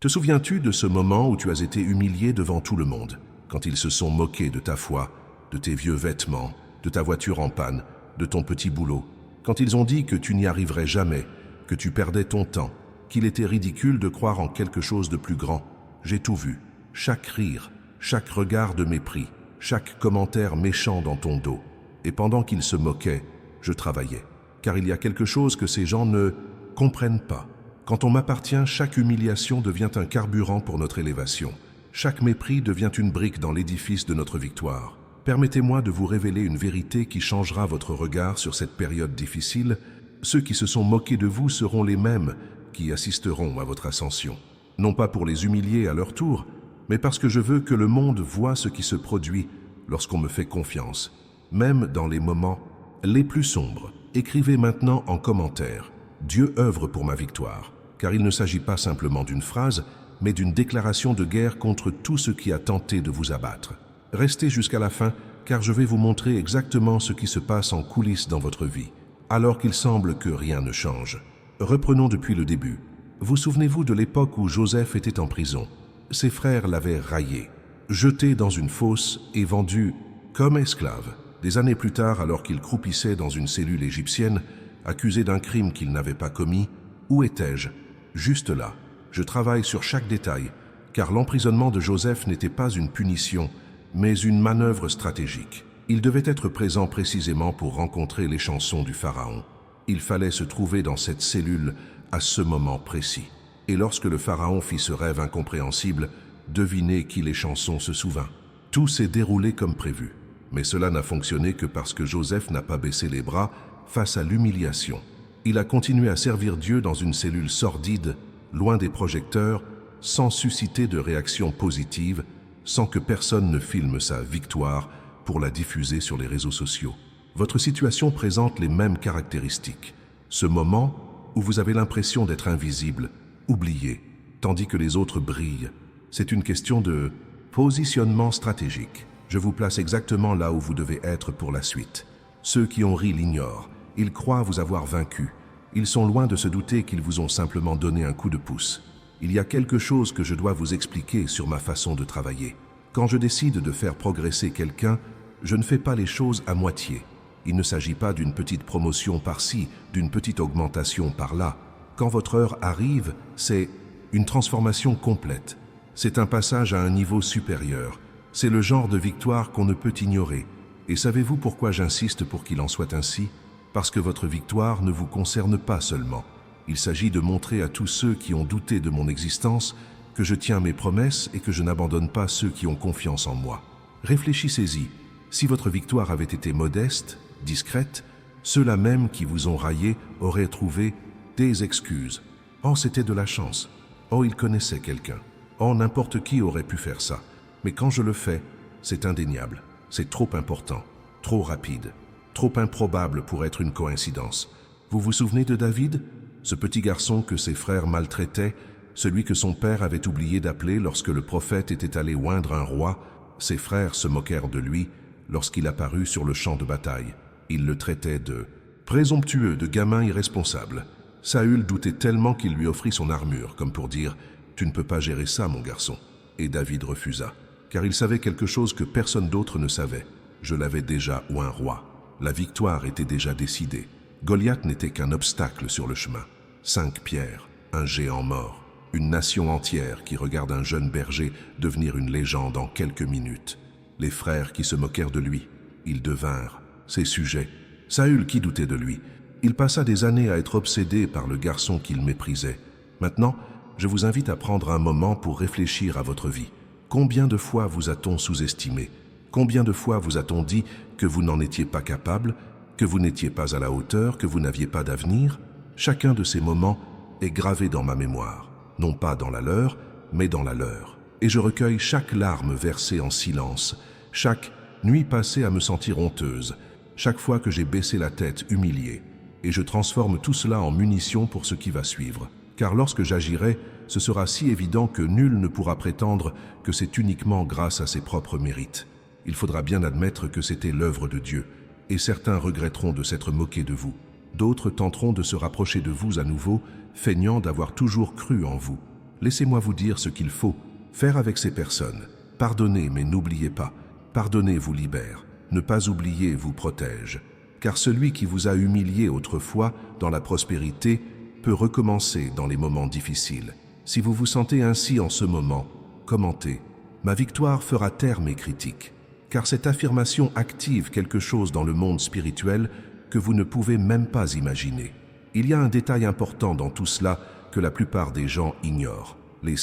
Te souviens-tu de ce moment où tu as été humilié devant tout le monde, quand ils se sont moqués de ta foi, de tes vieux vêtements, de ta voiture en panne, de ton petit boulot, quand ils ont dit que tu n'y arriverais jamais, que tu perdais ton temps, qu'il était ridicule de croire en quelque chose de plus grand? J'ai tout vu, chaque rire, chaque regard de mépris, chaque commentaire méchant dans ton dos. Et pendant qu'ils se moquaient, je travaillais. Car il y a quelque chose que ces gens ne comprennent pas. Quand on m'appartient, chaque humiliation devient un carburant pour notre élévation. Chaque mépris devient une brique dans l'édifice de notre victoire. Permettez-moi de vous révéler une vérité qui changera votre regard sur cette période difficile. Ceux qui se sont moqués de vous seront les mêmes qui assisteront à votre ascension. Non pas pour les humilier à leur tour, mais parce que je veux que le monde voie ce qui se produit lorsqu'on me fait confiance, même dans les moments les plus sombres. Écrivez maintenant en commentaire « Dieu œuvre pour ma victoire », car il ne s'agit pas simplement d'une phrase, mais d'une déclaration de guerre contre tout ce qui a tenté de vous abattre. Restez jusqu'à la fin, car je vais vous montrer exactement ce qui se passe en coulisses dans votre vie, alors qu'il semble que rien ne change. Reprenons depuis le début. Vous souvenez-vous de l'époque où Joseph était en prison? Ses frères l'avaient raillé, jeté dans une fosse et vendu comme esclave. Des années plus tard, alors qu'il croupissait dans une cellule égyptienne, accusé d'un crime qu'il n'avait pas commis, où étais-je? Juste là. Je travaille sur chaque détail, car l'emprisonnement de Joseph n'était pas une punition, mais une manœuvre stratégique. Il devait être présent précisément pour rencontrer les chansons du Pharaon. Il fallait se trouver dans cette cellule à ce moment précis. Et lorsque le Pharaon fit ce rêve incompréhensible, devinez qui les chansons se souvint. Tout s'est déroulé comme prévu. Mais cela n'a fonctionné que parce que Joseph n'a pas baissé les bras face à l'humiliation. Il a continué à servir Dieu dans une cellule sordide, loin des projecteurs, sans susciter de réaction positive, sans que personne ne filme sa victoire pour la diffuser sur les réseaux sociaux. Votre situation présente les mêmes caractéristiques. Ce moment où vous avez l'impression d'être invisible, oublié, tandis que les autres brillent. C'est une question de positionnement stratégique. Je vous place exactement là où vous devez être pour la suite. Ceux qui ont ri l'ignorent. Ils croient vous avoir vaincu. Ils sont loin de se douter qu'ils vous ont simplement donné un coup de pouce. Il y a quelque chose que je dois vous expliquer sur ma façon de travailler. Quand je décide de faire progresser quelqu'un, je ne fais pas les choses à moitié. Il ne s'agit pas d'une petite promotion par-ci, d'une petite augmentation par-là. Quand votre heure arrive, c'est une transformation complète. C'est un passage à un niveau supérieur. C'est le genre de victoire qu'on ne peut ignorer. Et savez-vous pourquoi j'insiste pour qu'il en soit ainsi? Parce que votre victoire ne vous concerne pas seulement. Il s'agit de montrer à tous ceux qui ont douté de mon existence que je tiens mes promesses et que je n'abandonne pas ceux qui ont confiance en moi. Réfléchissez-y. Si votre victoire avait été modeste, discrète, ceux-là même qui vous ont raillé auraient trouvé des excuses. Oh, c'était de la chance. Oh, il connaissait quelqu'un. Oh, n'importe qui aurait pu faire ça. Mais quand je le fais, c'est indéniable. C'est trop important, trop rapide, trop improbable pour être une coïncidence. Vous vous souvenez de David? Ce petit garçon que ses frères maltraitaient, celui que son père avait oublié d'appeler lorsque le prophète était allé oindre un roi. Ses frères se moquèrent de lui lorsqu'il apparut sur le champ de bataille. Ils le traitaient de présomptueux, de gamin irresponsable. Saül doutait tellement qu'il lui offrit son armure, comme pour dire « Tu ne peux pas gérer ça, mon garçon ». Et David refusa, car il savait quelque chose que personne d'autre ne savait. Je l'avais déjà oint roi. La victoire était déjà décidée. Goliath n'était qu'un obstacle sur le chemin. 5 pierres, un géant mort, une nation entière qui regarde un jeune berger devenir une légende en quelques minutes. Les frères qui se moquèrent de lui, ils devinrent ses sujets. Saül qui doutait de lui, il passa des années à être obsédé par le garçon qu'il méprisait. Maintenant, je vous invite à prendre un moment pour réfléchir à votre vie. Combien de fois vous a-t-on sous-estimé? Combien de fois vous a-t-on dit que vous n'en étiez pas capable, que vous n'étiez pas à la hauteur, que vous n'aviez pas d'avenir? Chacun de ces moments est gravé dans ma mémoire, non pas dans la leur, mais dans la leur. Et je recueille chaque larme versée en silence, chaque nuit passée à me sentir honteuse, chaque fois que j'ai baissé la tête humiliée. Et je transforme tout cela en munitions pour ce qui va suivre. Car lorsque j'agirai, ce sera si évident que nul ne pourra prétendre que c'est uniquement grâce à ses propres mérites. Il faudra bien admettre que c'était l'œuvre de Dieu, et certains regretteront de s'être moqués de vous. D'autres tenteront de se rapprocher de vous à nouveau, feignant d'avoir toujours cru en vous. Laissez-moi vous dire ce qu'il faut faire avec ces personnes. Pardonnez, mais n'oubliez pas. Pardonner vous libère. Ne pas oublier vous protège. Car celui qui vous a humilié autrefois dans la prospérité peut recommencer dans les moments difficiles. Si vous vous sentez ainsi en ce moment, commentez. Ma victoire fera taire mes critiques. Car cette affirmation active quelque chose dans le monde spirituel que vous ne pouvez même pas imaginer. Il y a un détail important dans tout cela que la plupart des gens ignorent. Les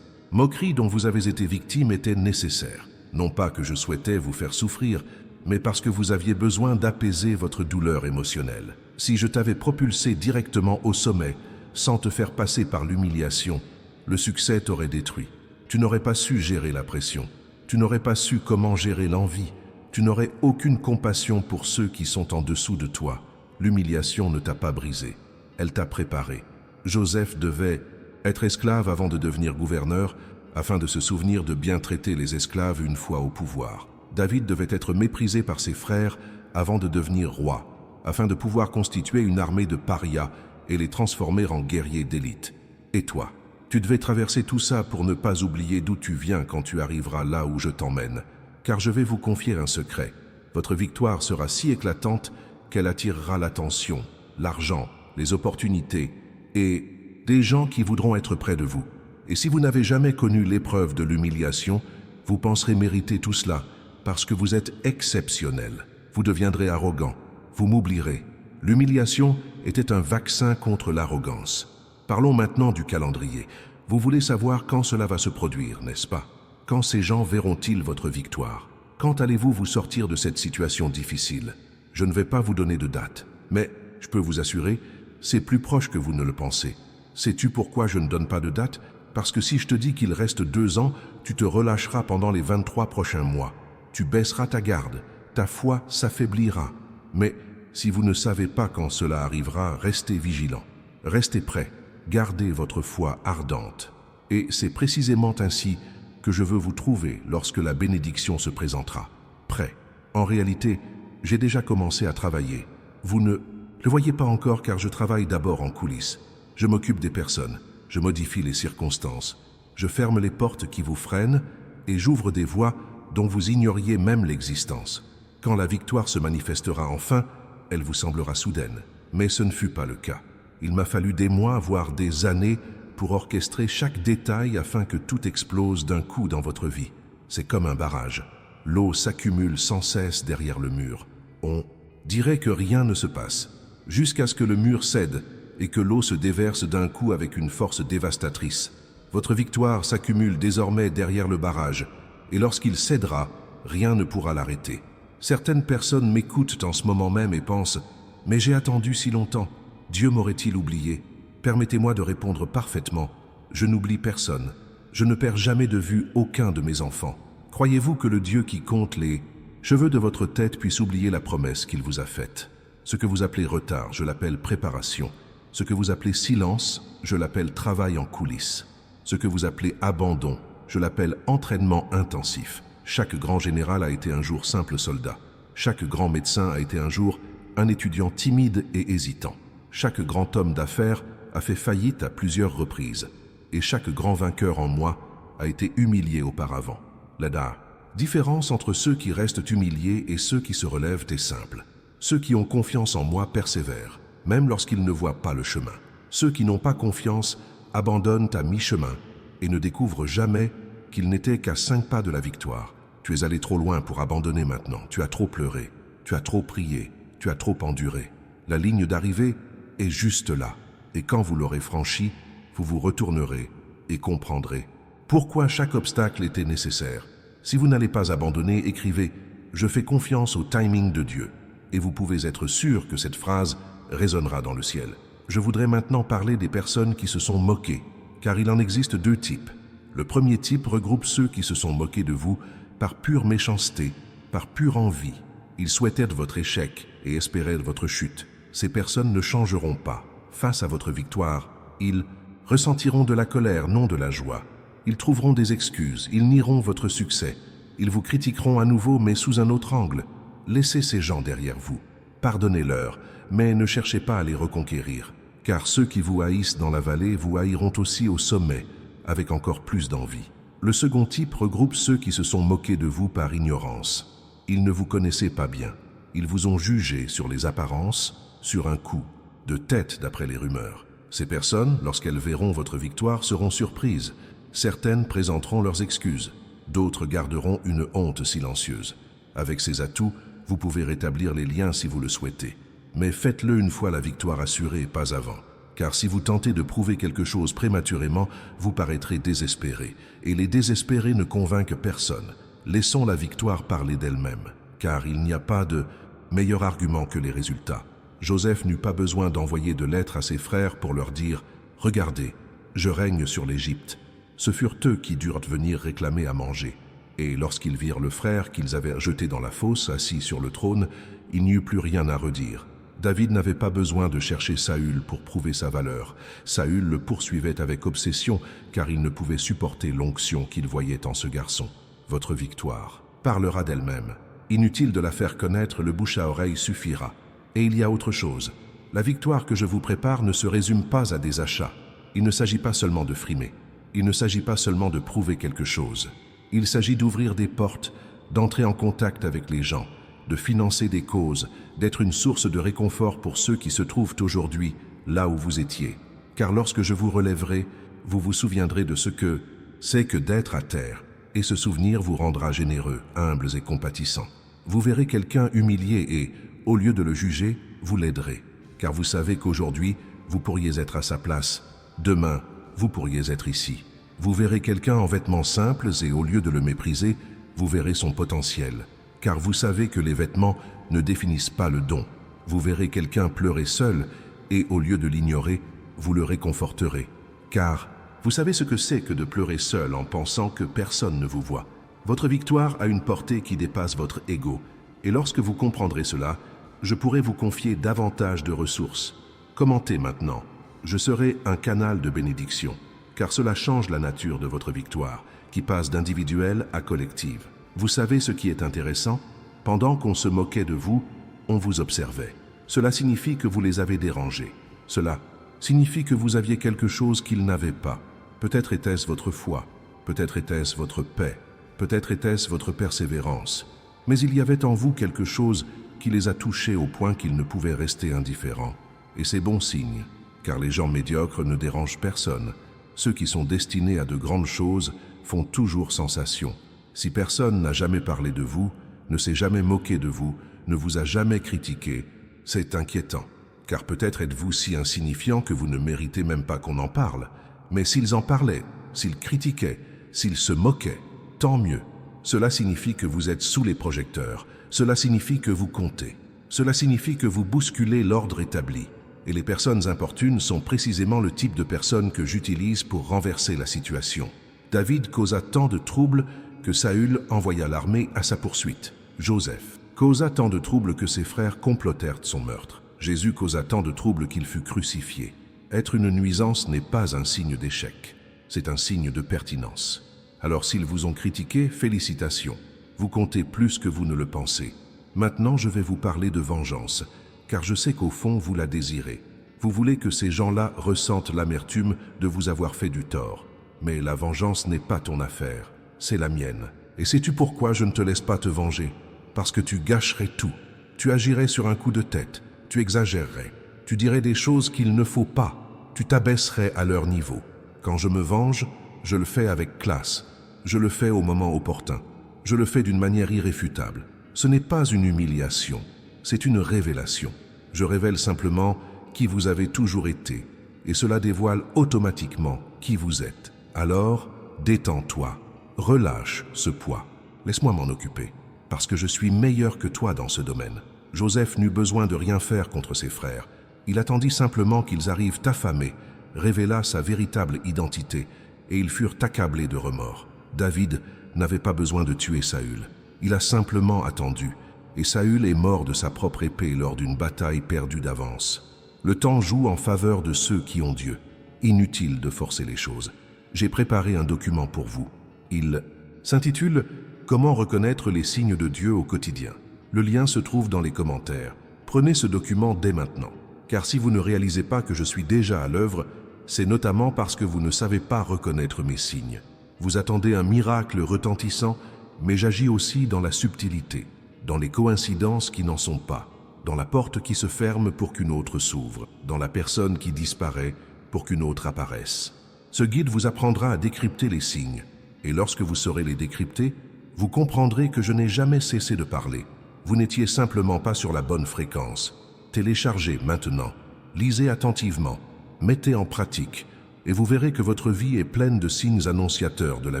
moqueries dont vous avez été victime étaient nécessaires. Non pas que je souhaitais vous faire souffrir, mais parce que vous aviez besoin d'apaiser votre douleur émotionnelle. Si je t'avais propulsé directement au sommet, sans te faire passer par l'humiliation, le succès t'aurait détruit. Tu n'aurais pas su gérer la pression. Tu n'aurais pas su comment gérer l'envie. Tu n'aurais aucune compassion pour ceux qui sont en dessous de toi. L'humiliation ne t'a pas brisé. Elle t'a préparé. Joseph devait être esclave avant de devenir gouverneur, afin de se souvenir de bien traiter les esclaves une fois au pouvoir. David devait être méprisé par ses frères avant de devenir roi, afin de pouvoir constituer une armée de parias et les transformer en guerriers d'élite. Et toi, tu devais traverser tout ça pour ne pas oublier d'où tu viens quand tu arriveras là où je t'emmène. Car je vais vous confier un secret. Votre victoire sera si éclatante qu'elle attirera l'attention, l'argent, les opportunités et des gens qui voudront être près de vous. Et si vous n'avez jamais connu l'épreuve de l'humiliation, vous penserez mériter tout cela parce que vous êtes exceptionnel. Vous deviendrez arrogant, vous m'oublierez. L'humiliation était un vaccin contre l'arrogance. Parlons maintenant du calendrier. Vous voulez savoir quand cela va se produire, n'est-ce pas? Quand ces gens verront-ils votre victoire? Quand allez-vous vous sortir de cette situation difficile? Je ne vais pas vous donner de date, mais je peux vous assurer, c'est plus proche que vous ne le pensez. Sais-tu pourquoi je ne donne pas de date? Parce que si je te dis qu'il reste 2 ans, tu te relâcheras pendant les 23 prochains mois. Tu baisseras ta garde, ta foi s'affaiblira. Mais si vous ne savez pas quand cela arrivera, restez vigilants. Restez prêts, gardez votre foi ardente. Et c'est précisément ainsi que je veux vous trouver lorsque la bénédiction se présentera. Prêt. En réalité, j'ai déjà commencé à travailler. Vous ne le voyez pas encore car je travaille d'abord en coulisses. Je m'occupe des personnes, je modifie les circonstances, je ferme les portes qui vous freinent et j'ouvre des voies dont vous ignoriez même l'existence. Quand la victoire se manifestera enfin, elle vous semblera soudaine. Mais ce ne fut pas le cas. Il m'a fallu des mois, voire des années, pour orchestrer chaque détail afin que tout explose d'un coup dans votre vie. C'est comme un barrage. L'eau s'accumule sans cesse derrière le mur. On dirait que rien ne se passe, jusqu'à ce que le mur cède et que l'eau se déverse d'un coup avec une force dévastatrice. Votre victoire s'accumule désormais derrière le barrage, et lorsqu'il cédera, rien ne pourra l'arrêter. Certaines personnes m'écoutent en ce moment même et pensent « Mais j'ai attendu si longtemps, Dieu m'aurait-il oublié ?» Permettez-moi de répondre parfaitement « Je n'oublie personne, je ne perds jamais de vue aucun de mes enfants. Croyez-vous que le Dieu qui compte les cheveux de votre tête puisse oublier la promesse qu'il vous a faite? Ce que vous appelez retard, je l'appelle préparation. Ce que vous appelez silence, je l'appelle travail en coulisses. Ce que vous appelez abandon, je l'appelle entraînement intensif. Chaque grand général a été un jour simple soldat. Chaque grand médecin a été un jour un étudiant timide et hésitant. Chaque grand homme d'affaires a fait faillite à plusieurs reprises. Et chaque grand vainqueur en moi a été humilié auparavant. La différence entre ceux qui restent humiliés et ceux qui se relèvent est simple. Ceux qui ont confiance en moi persévèrent, même lorsqu'ils ne voient pas le chemin. Ceux qui n'ont pas confiance abandonnent à mi-chemin et ne découvrent jamais qu'ils n'étaient qu'à 5 pas de la victoire. Tu es allé trop loin pour abandonner maintenant. Tu as trop pleuré, tu as trop prié, tu as trop enduré. La ligne d'arrivée est juste là. Et quand vous l'aurez franchie, vous vous retournerez et comprendrez pourquoi chaque obstacle était nécessaire. Si vous n'allez pas abandonner, écrivez « Je fais confiance au timing de Dieu » et vous pouvez être sûr que cette phrase résonnera dans le ciel. Je voudrais maintenant parler des personnes qui se sont moquées, car il en existe 2 types. Le premier type regroupe ceux qui se sont moqués de vous par pure méchanceté, par pure envie. Ils souhaitaient votre échec et espéraient votre chute. Ces personnes ne changeront pas. Face à votre victoire, ils ressentiront de la colère, non de la joie. Ils trouveront des excuses, ils nieront votre succès. Ils vous critiqueront à nouveau, mais sous un autre angle. Laissez ces gens derrière vous. Pardonnez-leur, mais ne cherchez pas à les reconquérir. Car ceux qui vous haïssent dans la vallée vous haïront aussi au sommet, avec encore plus d'envie. Le second type regroupe ceux qui se sont moqués de vous par ignorance. Ils ne vous connaissaient pas bien. Ils vous ont jugé sur les apparences, sur un coup, de tête d'après les rumeurs. Ces personnes, lorsqu'elles verront votre victoire, seront surprises. Certaines présenteront leurs excuses, d'autres garderont une honte silencieuse. Avec ces atouts, vous pouvez rétablir les liens si vous le souhaitez. Mais faites-le une fois la victoire assurée, pas avant. Car si vous tentez de prouver quelque chose prématurément, vous paraîtrez désespéré. Et les désespérés ne convainquent personne. Laissons la victoire parler d'elle-même, car il n'y a pas de meilleur argument que les résultats. Joseph n'eut pas besoin d'envoyer de lettres à ses frères pour leur dire « Regardez, je règne sur l'Égypte ». Ce furent eux qui durent venir réclamer à manger. Et lorsqu'ils virent le frère qu'ils avaient jeté dans la fosse, assis sur le trône, il n'y eut plus rien à redire. David n'avait pas besoin de chercher Saül pour prouver sa valeur. Saül le poursuivait avec obsession, car il ne pouvait supporter l'onction qu'il voyait en ce garçon. Votre victoire parlera d'elle-même. Inutile de la faire connaître, le bouche à oreille suffira. Et il y a autre chose. La victoire que je vous prépare ne se résume pas à des achats. Il ne s'agit pas seulement de frimer. Il ne s'agit pas seulement de prouver quelque chose. Il s'agit d'ouvrir des portes, d'entrer en contact avec les gens, de financer des causes, d'être une source de réconfort pour ceux qui se trouvent aujourd'hui là où vous étiez. Car lorsque je vous relèverai, vous vous souviendrez de ce que c'est que d'être à terre, et ce souvenir vous rendra généreux, humbles et compatissants. Vous verrez quelqu'un humilié et, au lieu de le juger, vous l'aiderez. Car vous savez qu'aujourd'hui, vous pourriez être à sa place. Demain, vous pourriez être ici. Vous verrez quelqu'un en vêtements simples et au lieu de le mépriser, vous verrez son potentiel. Car vous savez que les vêtements ne définissent pas le don. Vous verrez quelqu'un pleurer seul et au lieu de l'ignorer, vous le réconforterez. Car vous savez ce que c'est que de pleurer seul en pensant que personne ne vous voit. Votre victoire a une portée qui dépasse votre ego. Et lorsque vous comprendrez cela, je pourrai vous confier davantage de ressources. Commentez maintenant. Je serai un canal de bénédiction, car cela change la nature de votre victoire, qui passe d'individuelle à collective. Vous savez ce qui est intéressant? Pendant qu'on se moquait de vous, on vous observait. Cela signifie que vous les avez dérangés. Cela signifie que vous aviez quelque chose qu'ils n'avaient pas. Peut-être était-ce votre foi, peut-être était-ce votre paix, peut-être était-ce votre persévérance. Mais il y avait en vous quelque chose qui les a touchés au point qu'ils ne pouvaient rester indifférents. Et c'est bon signe, car les gens médiocres ne dérangent personne. Ceux qui sont destinés à de grandes choses font toujours sensation. Si personne n'a jamais parlé de vous, ne s'est jamais moqué de vous, ne vous a jamais critiqué, c'est inquiétant. Car peut-être êtes-vous si insignifiant que vous ne méritez même pas qu'on en parle. Mais s'ils en parlaient, s'ils critiquaient, s'ils se moquaient, tant mieux. Cela signifie que vous êtes sous les projecteurs. Cela signifie que vous comptez. Cela signifie que vous bousculez l'ordre établi. Et les personnes importunes sont précisément le type de personnes que j'utilise pour renverser la situation. David causa tant de troubles que Saül envoya l'armée à sa poursuite. Joseph causa tant de troubles que ses frères complotèrent son meurtre. Jésus causa tant de troubles qu'il fut crucifié. Être une nuisance n'est pas un signe d'échec, c'est un signe de pertinence. Alors s'ils vous ont critiqué, félicitations. Vous comptez plus que vous ne le pensez. Maintenant, je vais vous parler de vengeance, car je sais qu'au fond, vous la désirez. Vous voulez que ces gens-là ressentent l'amertume de vous avoir fait du tort. Mais la vengeance n'est pas ton affaire, c'est la mienne. Et sais-tu pourquoi je ne te laisse pas te venger? Parce que tu gâcherais tout. Tu agirais sur un coup de tête, tu exagérerais, tu dirais des choses qu'il ne faut pas, tu t'abaisserais à leur niveau. Quand je me venge, je le fais avec classe, je le fais au moment opportun, je le fais d'une manière irréfutable. Ce n'est pas une humiliation, c'est une révélation. Je révèle simplement qui vous avez toujours été, et cela dévoile automatiquement qui vous êtes. Alors, détends-toi, relâche ce poids, laisse-moi m'en occuper, parce que je suis meilleur que toi dans ce domaine. Joseph n'eut besoin de rien faire contre ses frères. Il attendit simplement qu'ils arrivent affamés, révéla sa véritable identité, et ils furent accablés de remords. David n'avait pas besoin de tuer Saül. Il a simplement attendu, et Saül est mort de sa propre épée lors d'une bataille perdue d'avance. Le temps joue en faveur de ceux qui ont Dieu. Inutile de forcer les choses. J'ai préparé un document pour vous. Il s'intitule « Comment reconnaître les signes de Dieu au quotidien ». Le lien se trouve dans les commentaires. Prenez ce document dès maintenant, car si vous ne réalisez pas que je suis déjà à l'œuvre, c'est notamment parce que vous ne savez pas reconnaître mes signes. Vous attendez un miracle retentissant, mais j'agis aussi dans la subtilité, dans les coïncidences qui n'en sont pas, dans la porte qui se ferme pour qu'une autre s'ouvre, dans la personne qui disparaît pour qu'une autre apparaisse. Ce guide vous apprendra à décrypter les signes, et lorsque vous saurez les décrypter, vous comprendrez que je n'ai jamais cessé de parler. Vous n'étiez simplement pas sur la bonne fréquence. Téléchargez maintenant, lisez attentivement, mettez en pratique, et vous verrez que votre vie est pleine de signes annonciateurs de la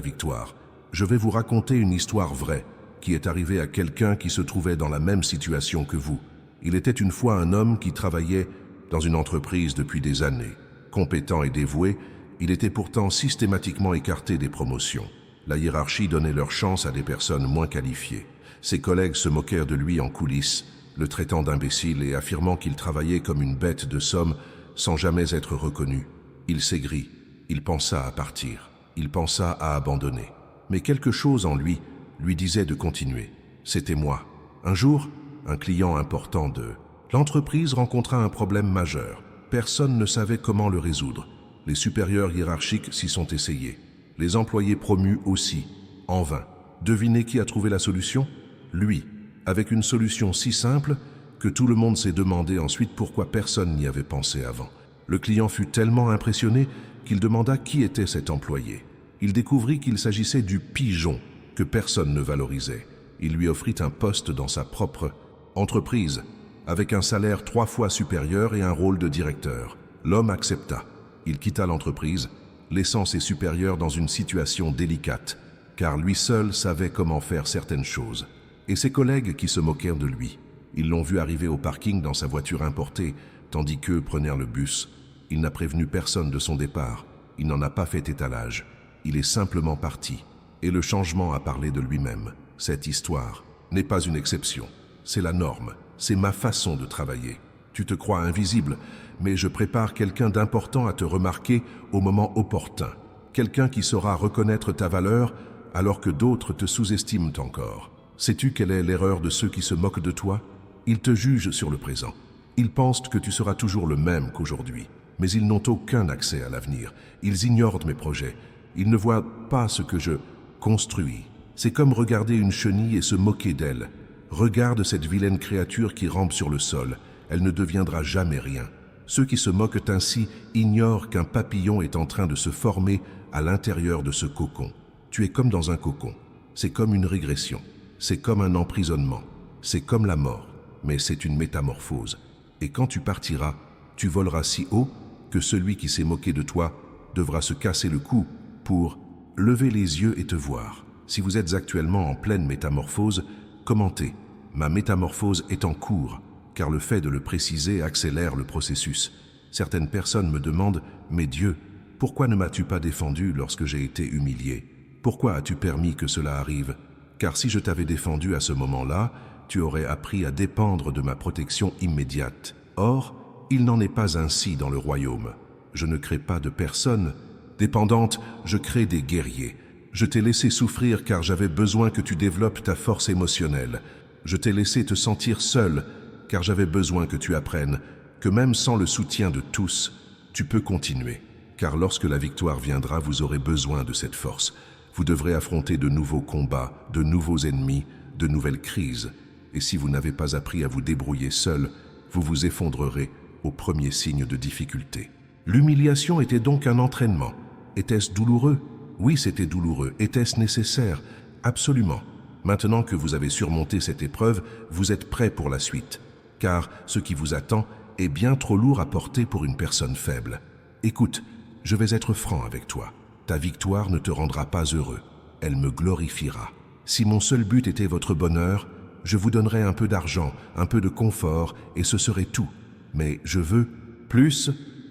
victoire. Je vais vous raconter une histoire vraie, qui est arrivée à quelqu'un qui se trouvait dans la même situation que vous. Il était une fois un homme qui travaillait dans une entreprise depuis des années. Compétent et dévoué, il était pourtant systématiquement écarté des promotions. La hiérarchie donnait leur chance à des personnes moins qualifiées. Ses collègues se moquèrent de lui en coulisses, le traitant d'imbécile et affirmant qu'il travaillait comme une bête de somme sans jamais être reconnu. Il s'aigrit, il pensa à partir, il pensa à abandonner. Mais quelque chose en lui disait de continuer. C'était moi. Un jour, un client important de l'entreprise rencontra un problème majeur. Personne ne savait comment le résoudre. Les supérieurs hiérarchiques s'y sont essayés. Les employés promus aussi, en vain. Devinez qui a trouvé la solution? Lui, avec une solution si simple que tout le monde s'est demandé ensuite pourquoi personne n'y avait pensé avant. Le client fut tellement impressionné qu'il demanda qui était cet employé. Il découvrit qu'il s'agissait du pigeon que personne ne valorisait. Il lui offrit un poste dans sa propre entreprise, avec un salaire 3 fois supérieur et un rôle de directeur. L'homme accepta. Il quitta l'entreprise, laissant ses supérieurs dans une situation délicate, car lui seul savait comment faire certaines choses. Et ses collègues qui se moquèrent de lui. Ils l'ont vu arriver au parking dans sa voiture importée, tandis qu'eux prenèrent le bus. Il n'a prévenu personne de son départ. Il n'en a pas fait étalage. Il est simplement parti. Et le changement a parlé de lui-même. Cette histoire n'est pas une exception. C'est la norme. C'est ma façon de travailler. Tu te crois invisible, mais je prépare quelqu'un d'important à te remarquer au moment opportun. Quelqu'un qui saura reconnaître ta valeur alors que d'autres te sous-estiment encore. Sais-tu quelle est l'erreur de ceux qui se moquent de toi? Ils te jugent sur le présent. Ils pensent que tu seras toujours le même qu'aujourd'hui. Mais ils n'ont aucun accès à l'avenir. Ils ignorent mes projets. Ils ne voient pas ce que je construis. C'est comme regarder une chenille et se moquer d'elle. Regarde cette vilaine créature qui rampe sur le sol. Elle ne deviendra jamais rien. Ceux qui se moquent ainsi ignorent qu'un papillon est en train de se former à l'intérieur de ce cocon. Tu es comme dans un cocon. C'est comme une régression. C'est comme un emprisonnement. C'est comme la mort. Mais c'est une métamorphose. Et quand tu partiras, tu voleras si haut que celui qui s'est moqué de toi devra se casser le cou pour lever les yeux et te voir. Si vous êtes actuellement en pleine métamorphose, commentez « Ma métamorphose est en cours », car le fait de le préciser accélère le processus. Certaines personnes me demandent « Mais Dieu, pourquoi ne m'as-tu pas défendu lorsque j'ai été humilié? Pourquoi as-tu permis que cela arrive? Car si je t'avais défendu à ce moment-là, tu aurais appris à dépendre de ma protection immédiate. Or, il n'en est pas ainsi dans le royaume. Je ne crée pas de personnes dépendantes, je crée des guerriers. Je t'ai laissé souffrir car j'avais besoin que tu développes ta force émotionnelle. Je t'ai laissé te sentir seul car j'avais besoin que tu apprennes que même sans le soutien de tous, tu peux continuer. Car lorsque la victoire viendra, vous aurez besoin de cette force. Vous devrez affronter de nouveaux combats, de nouveaux ennemis, de nouvelles crises. Et si vous n'avez pas appris à vous débrouiller seul, vous vous effondrerez au premier signe de difficulté. L'humiliation était donc un entraînement. Était-ce douloureux? Oui, c'était douloureux. Était-ce nécessaire? Absolument. Maintenant que vous avez surmonté cette épreuve, vous êtes prêt pour la suite. Car ce qui vous attend est bien trop lourd à porter pour une personne faible. Écoute, je vais être franc avec toi. Ta victoire ne te rendra pas heureux. Elle me glorifiera. Si mon seul but était votre bonheur, je vous donnerais un peu d'argent, un peu de confort, et ce serait tout. Mais je veux plus,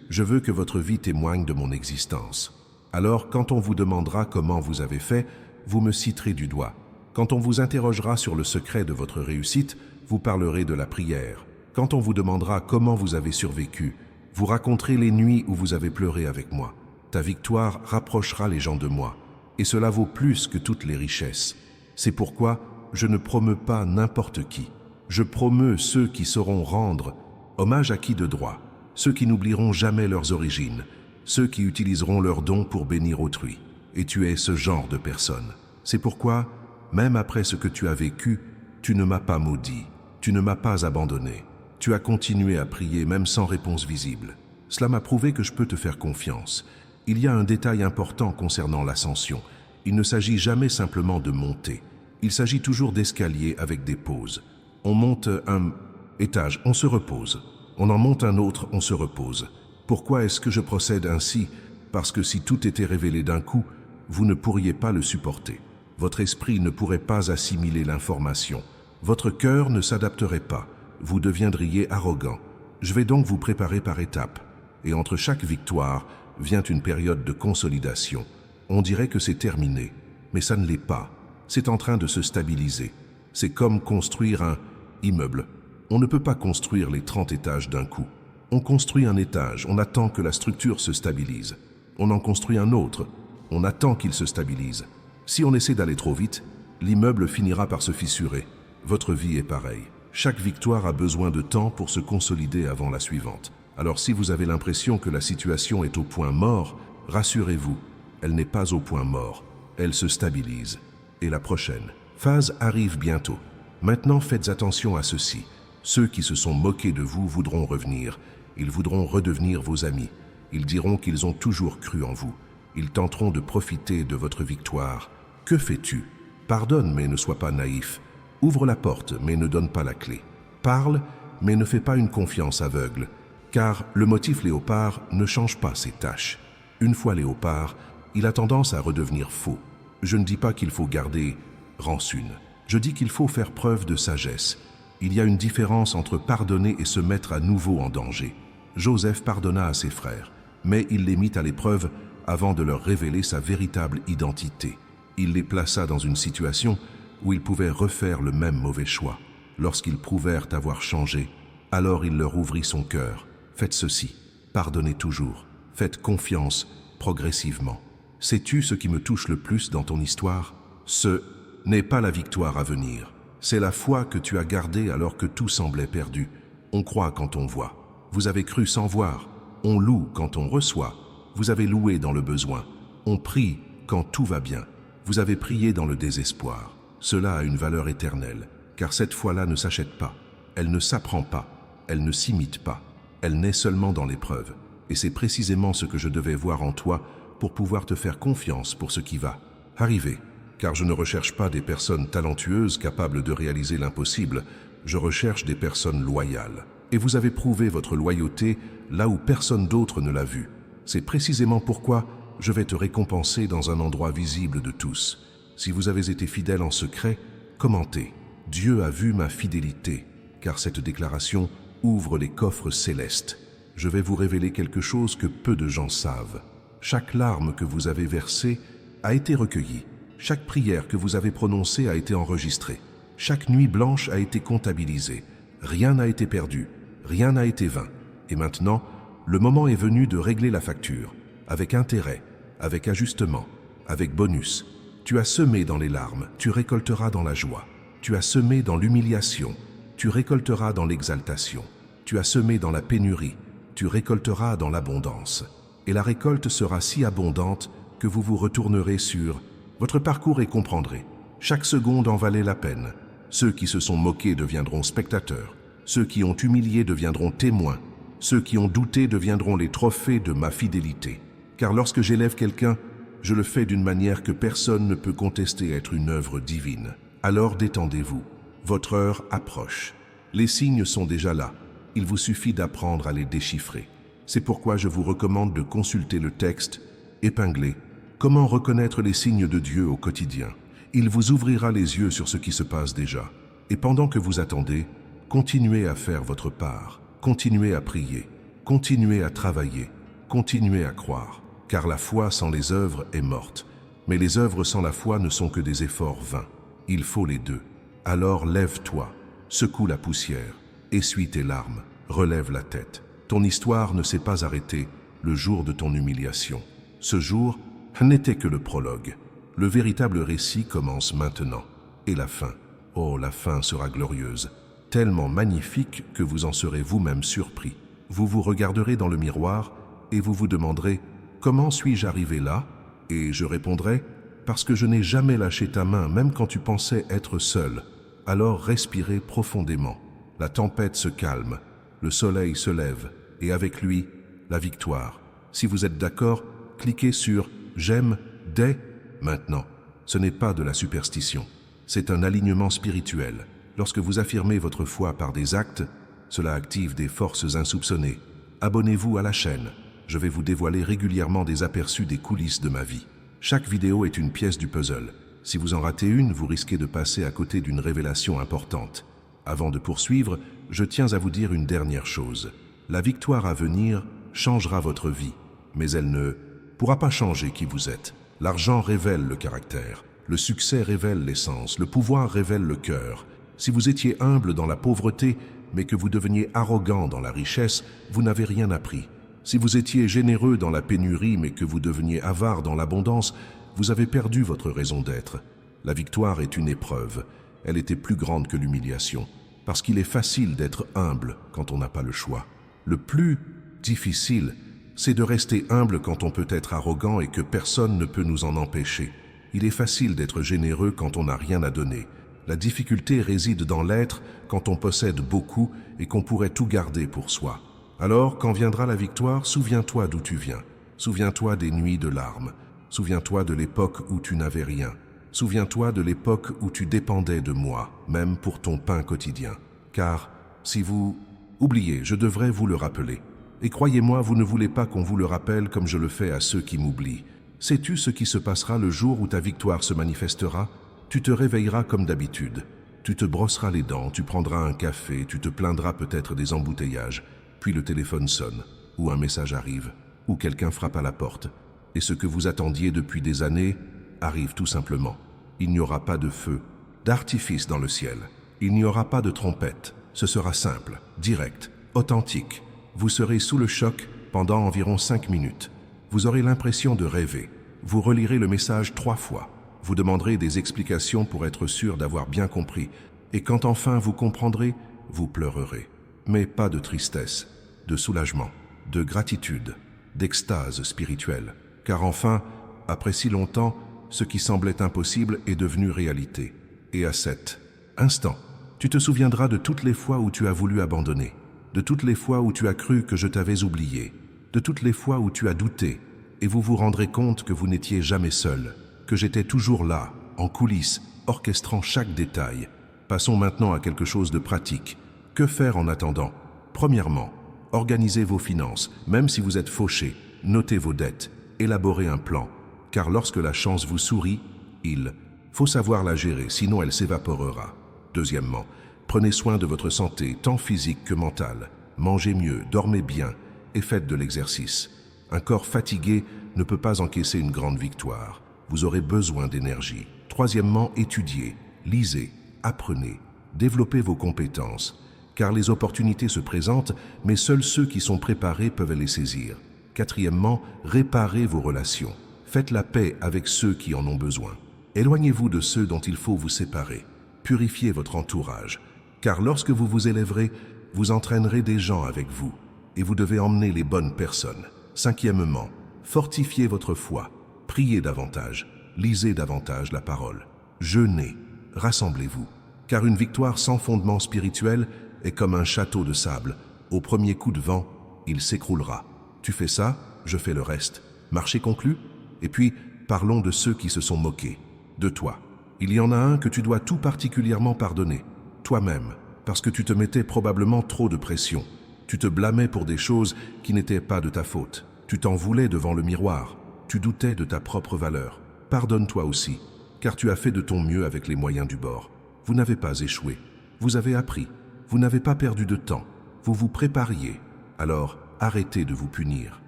je veux que votre vie témoigne de mon existence. Alors, quand on vous demandera comment vous avez fait, vous me citerez du doigt. Quand on vous interrogera sur le secret de votre réussite, vous parlerez de la prière. Quand on vous demandera comment vous avez survécu, vous raconterez les nuits où vous avez pleuré avec moi. Ta victoire rapprochera les gens de moi, et cela vaut plus que toutes les richesses. C'est pourquoi je ne promeux pas n'importe qui. Je promeux ceux qui sauront rendre hommage à qui de droit, ceux qui n'oublieront jamais leurs origines, ceux qui utiliseront leurs dons pour bénir autrui. Et tu es ce genre de personne. C'est pourquoi, même après ce que tu as vécu, tu ne m'as pas maudit, tu ne m'as pas abandonné. Tu as continué à prier même sans réponse visible. Cela m'a prouvé que je peux te faire confiance. Il y a un détail important concernant l'ascension. Il ne s'agit jamais simplement de monter. Il s'agit toujours d'escaliers avec des pauses. On monte un étage, on se repose. On en monte un autre, on se repose. Pourquoi est-ce que je procède ainsi? Parce que si tout était révélé d'un coup, vous ne pourriez pas le supporter. Votre esprit ne pourrait pas assimiler l'information. Votre cœur ne s'adapterait pas. Vous deviendriez arrogant. Je vais donc vous préparer par étapes. Et entre chaque victoire vient une période de consolidation. On dirait que c'est terminé, mais ça ne l'est pas. C'est en train de se stabiliser. C'est comme construire un immeuble. On ne peut pas construire les 30 étages d'un coup. On construit un étage, on attend que la structure se stabilise. On en construit un autre, on attend qu'il se stabilise. Si on essaie d'aller trop vite, l'immeuble finira par se fissurer. Votre vie est pareille. Chaque victoire a besoin de temps pour se consolider avant la suivante. Alors si vous avez l'impression que la situation est au point mort, rassurez-vous, elle n'est pas au point mort. Elle se stabilise. Et la prochaine phase arrive bientôt. Maintenant, faites attention à ceci. Ceux qui se sont moqués de vous voudront revenir. Ils voudront redevenir vos amis. Ils diront qu'ils ont toujours cru en vous. Ils tenteront de profiter de votre victoire. Que fais-tu? Pardonne, mais ne sois pas naïf. Ouvre la porte, mais ne donne pas la clé. Parle, mais ne fais pas une confiance aveugle. Car le motif léopard ne change pas ses tâches. Une fois léopard, il a tendance à redevenir faux. Je ne dis pas qu'il faut garder rancune. Je dis qu'il faut faire preuve de sagesse. Il y a une différence entre pardonner et se mettre à nouveau en danger. Joseph pardonna à ses frères, mais il les mit à l'épreuve avant de leur révéler sa véritable identité. Il les plaça dans une situation où ils pouvaient refaire le même mauvais choix. Lorsqu'ils prouvèrent avoir changé, alors il leur ouvrit son cœur. Faites ceci, pardonnez toujours, faites confiance progressivement. Sais-tu ce qui me touche le plus dans ton histoire? Ce n'est pas la victoire à venir. C'est la foi que tu as gardée alors que tout semblait perdu. On croit quand on voit. Vous avez cru sans voir. On loue quand on reçoit. Vous avez loué dans le besoin. On prie quand tout va bien. Vous avez prié dans le désespoir. Cela a une valeur éternelle, car cette foi-là ne s'achète pas. Elle ne s'apprend pas. Elle ne s'imite pas. Elle naît seulement dans l'épreuve. Et c'est précisément ce que je devais voir en toi pour pouvoir te faire confiance pour ce qui va arriver. Car je ne recherche pas des personnes talentueuses capables de réaliser l'impossible, je recherche des personnes loyales. Et vous avez prouvé votre loyauté là où personne d'autre ne l'a vu. C'est précisément pourquoi je vais te récompenser dans un endroit visible de tous. Si vous avez été fidèle en secret, commentez. Dieu a vu ma fidélité, car cette déclaration ouvre les coffres célestes. Je vais vous révéler quelque chose que peu de gens savent. Chaque larme que vous avez versée a été recueillie. Chaque prière que vous avez prononcée a été enregistrée. Chaque nuit blanche a été comptabilisée. Rien n'a été perdu, rien n'a été vain. Et maintenant, le moment est venu de régler la facture, avec intérêt, avec ajustement, avec bonus. Tu as semé dans les larmes, tu récolteras dans la joie. Tu as semé dans l'humiliation, tu récolteras dans l'exaltation. Tu as semé dans la pénurie, tu récolteras dans l'abondance. Et la récolte sera si abondante que vous vous retournerez sur votre parcours et comprendrez. Chaque seconde en valait la peine. Ceux qui se sont moqués deviendront spectateurs. Ceux qui ont humilié deviendront témoins. Ceux qui ont douté deviendront les trophées de ma fidélité. Car lorsque j'élève quelqu'un, je le fais d'une manière que personne ne peut contester être une œuvre divine. Alors détendez-vous. Votre heure approche. Les signes sont déjà là. Il vous suffit d'apprendre à les déchiffrer. C'est pourquoi je vous recommande de consulter le texte épinglé « Comment reconnaître les signes de Dieu au quotidien ?» Il vous ouvrira les yeux sur ce qui se passe déjà. Et pendant que vous attendez, continuez à faire votre part. Continuez à prier. Continuez à travailler. Continuez à croire. Car la foi sans les œuvres est morte. Mais les œuvres sans la foi ne sont que des efforts vains. Il faut les deux. Alors lève-toi, secoue la poussière, essuie tes larmes, relève la tête. Ton histoire ne s'est pas arrêtée le jour de ton humiliation. Ce jour n'était que le prologue. Le véritable récit commence maintenant. Et la fin, oh la fin sera glorieuse, tellement magnifique que vous en serez vous-même surpris. Vous vous regarderez dans le miroir et vous vous demanderez comment suis-je arrivé là? Et je répondrai, parce que je n'ai jamais lâché ta main, même quand tu pensais être seul. Alors respirez profondément. La tempête se calme, le soleil se lève, et avec lui, la victoire. Si vous êtes d'accord, cliquez sur « J'aime dès maintenant ». Ce n'est pas de la superstition, c'est un alignement spirituel. Lorsque vous affirmez votre foi par des actes, cela active des forces insoupçonnées. Abonnez-vous à la chaîne. Je vais vous dévoiler régulièrement des aperçus des coulisses de ma vie. Chaque vidéo est une pièce du puzzle. Si vous en ratez une, vous risquez de passer à côté d'une révélation importante. Avant de poursuivre, je tiens à vous dire une dernière chose. La victoire à venir changera votre vie, mais elle ne pourra pas changer qui vous êtes. L'argent révèle le caractère, le succès révèle l'essence, le pouvoir révèle le cœur. Si vous étiez humble dans la pauvreté, mais que vous deveniez arrogant dans la richesse, vous n'avez rien appris. Si vous étiez généreux dans la pénurie, mais que vous deveniez avare dans l'abondance, vous avez perdu votre raison d'être. La victoire est une épreuve. Elle était plus grande que l'humiliation, parce qu'il est facile d'être humble quand on n'a pas le choix. Le plus difficile, c'est de rester humble quand on peut être arrogant et que personne ne peut nous en empêcher. Il est facile d'être généreux quand on n'a rien à donner. La difficulté réside dans l'être quand on possède beaucoup et qu'on pourrait tout garder pour soi. Alors, quand viendra la victoire, souviens-toi d'où tu viens. Souviens-toi des nuits de larmes. Souviens-toi de l'époque où tu n'avais rien. Souviens-toi de l'époque où tu dépendais de moi, même pour ton pain quotidien. Car, si vous oubliez, je devrais vous le rappeler. Et croyez-moi, vous ne voulez pas qu'on vous le rappelle comme je le fais à ceux qui m'oublient. Sais-tu ce qui se passera le jour où ta victoire se manifestera? Tu te réveilleras comme d'habitude. Tu te brosseras les dents, tu prendras un café, tu te plaindras peut-être des embouteillages. Puis le téléphone sonne, ou un message arrive, ou quelqu'un frappe à la porte. Et ce que vous attendiez depuis des années arrive tout simplement. Il n'y aura pas de feu, d'artifice dans le ciel. Il n'y aura pas de trompette. Ce sera simple, direct, authentique. Vous serez sous le choc pendant environ 5 minutes. Vous aurez l'impression de rêver. Vous relirez le message 3 fois. Vous demanderez des explications pour être sûr d'avoir bien compris. Et quand enfin vous comprendrez, vous pleurerez. Mais pas de tristesse, de soulagement, de gratitude, d'extase spirituelle. Car enfin, après si longtemps, ce qui semblait impossible est devenu réalité. Et à cet instant, tu te souviendras de toutes les fois où tu as voulu abandonner, de toutes les fois où tu as cru que je t'avais oublié, de toutes les fois où tu as douté, et vous vous rendrez compte que vous n'étiez jamais seul, que j'étais toujours là, en coulisses, orchestrant chaque détail. Passons maintenant à quelque chose de pratique. Que faire en attendant? Premièrement, organisez vos finances, même si vous êtes fauché, notez vos dettes, élaborez un plan, car lorsque la chance vous sourit, il faut savoir la gérer, sinon elle s'évaporera. Deuxièmement, prenez soin de votre santé, tant physique que mentale. Mangez mieux, dormez bien et faites de l'exercice. Un corps fatigué ne peut pas encaisser une grande victoire. Vous aurez besoin d'énergie. Troisièmement, étudiez, lisez, apprenez, développez vos compétences. Car les opportunités se présentent, mais seuls ceux qui sont préparés peuvent les saisir. Quatrièmement, réparez vos relations. Faites la paix avec ceux qui en ont besoin. Éloignez-vous de ceux dont il faut vous séparer. Purifiez votre entourage. Car lorsque vous vous élèverez, vous entraînerez des gens avec vous. Et vous devez emmener les bonnes personnes. Cinquièmement, fortifiez votre foi. Priez davantage. Lisez davantage la parole. Jeûnez. Rassemblez-vous. Car une victoire sans fondement spirituel est comme un château de sable. Au premier coup de vent, il s'écroulera. Tu fais ça, je fais le reste. Marché conclu? Et puis, parlons de ceux qui se sont moqués. De toi. Il y en a un que tu dois tout particulièrement pardonner. Toi-même, parce que tu te mettais probablement trop de pression. Tu te blâmais pour des choses qui n'étaient pas de ta faute. Tu t'en voulais devant le miroir. Tu doutais de ta propre valeur. Pardonne-toi aussi, car tu as fait de ton mieux avec les moyens du bord. Vous n'avez pas échoué. Vous avez appris. Vous n'avez pas perdu de temps. Vous vous prépariez. Alors, arrêtez de vous punir.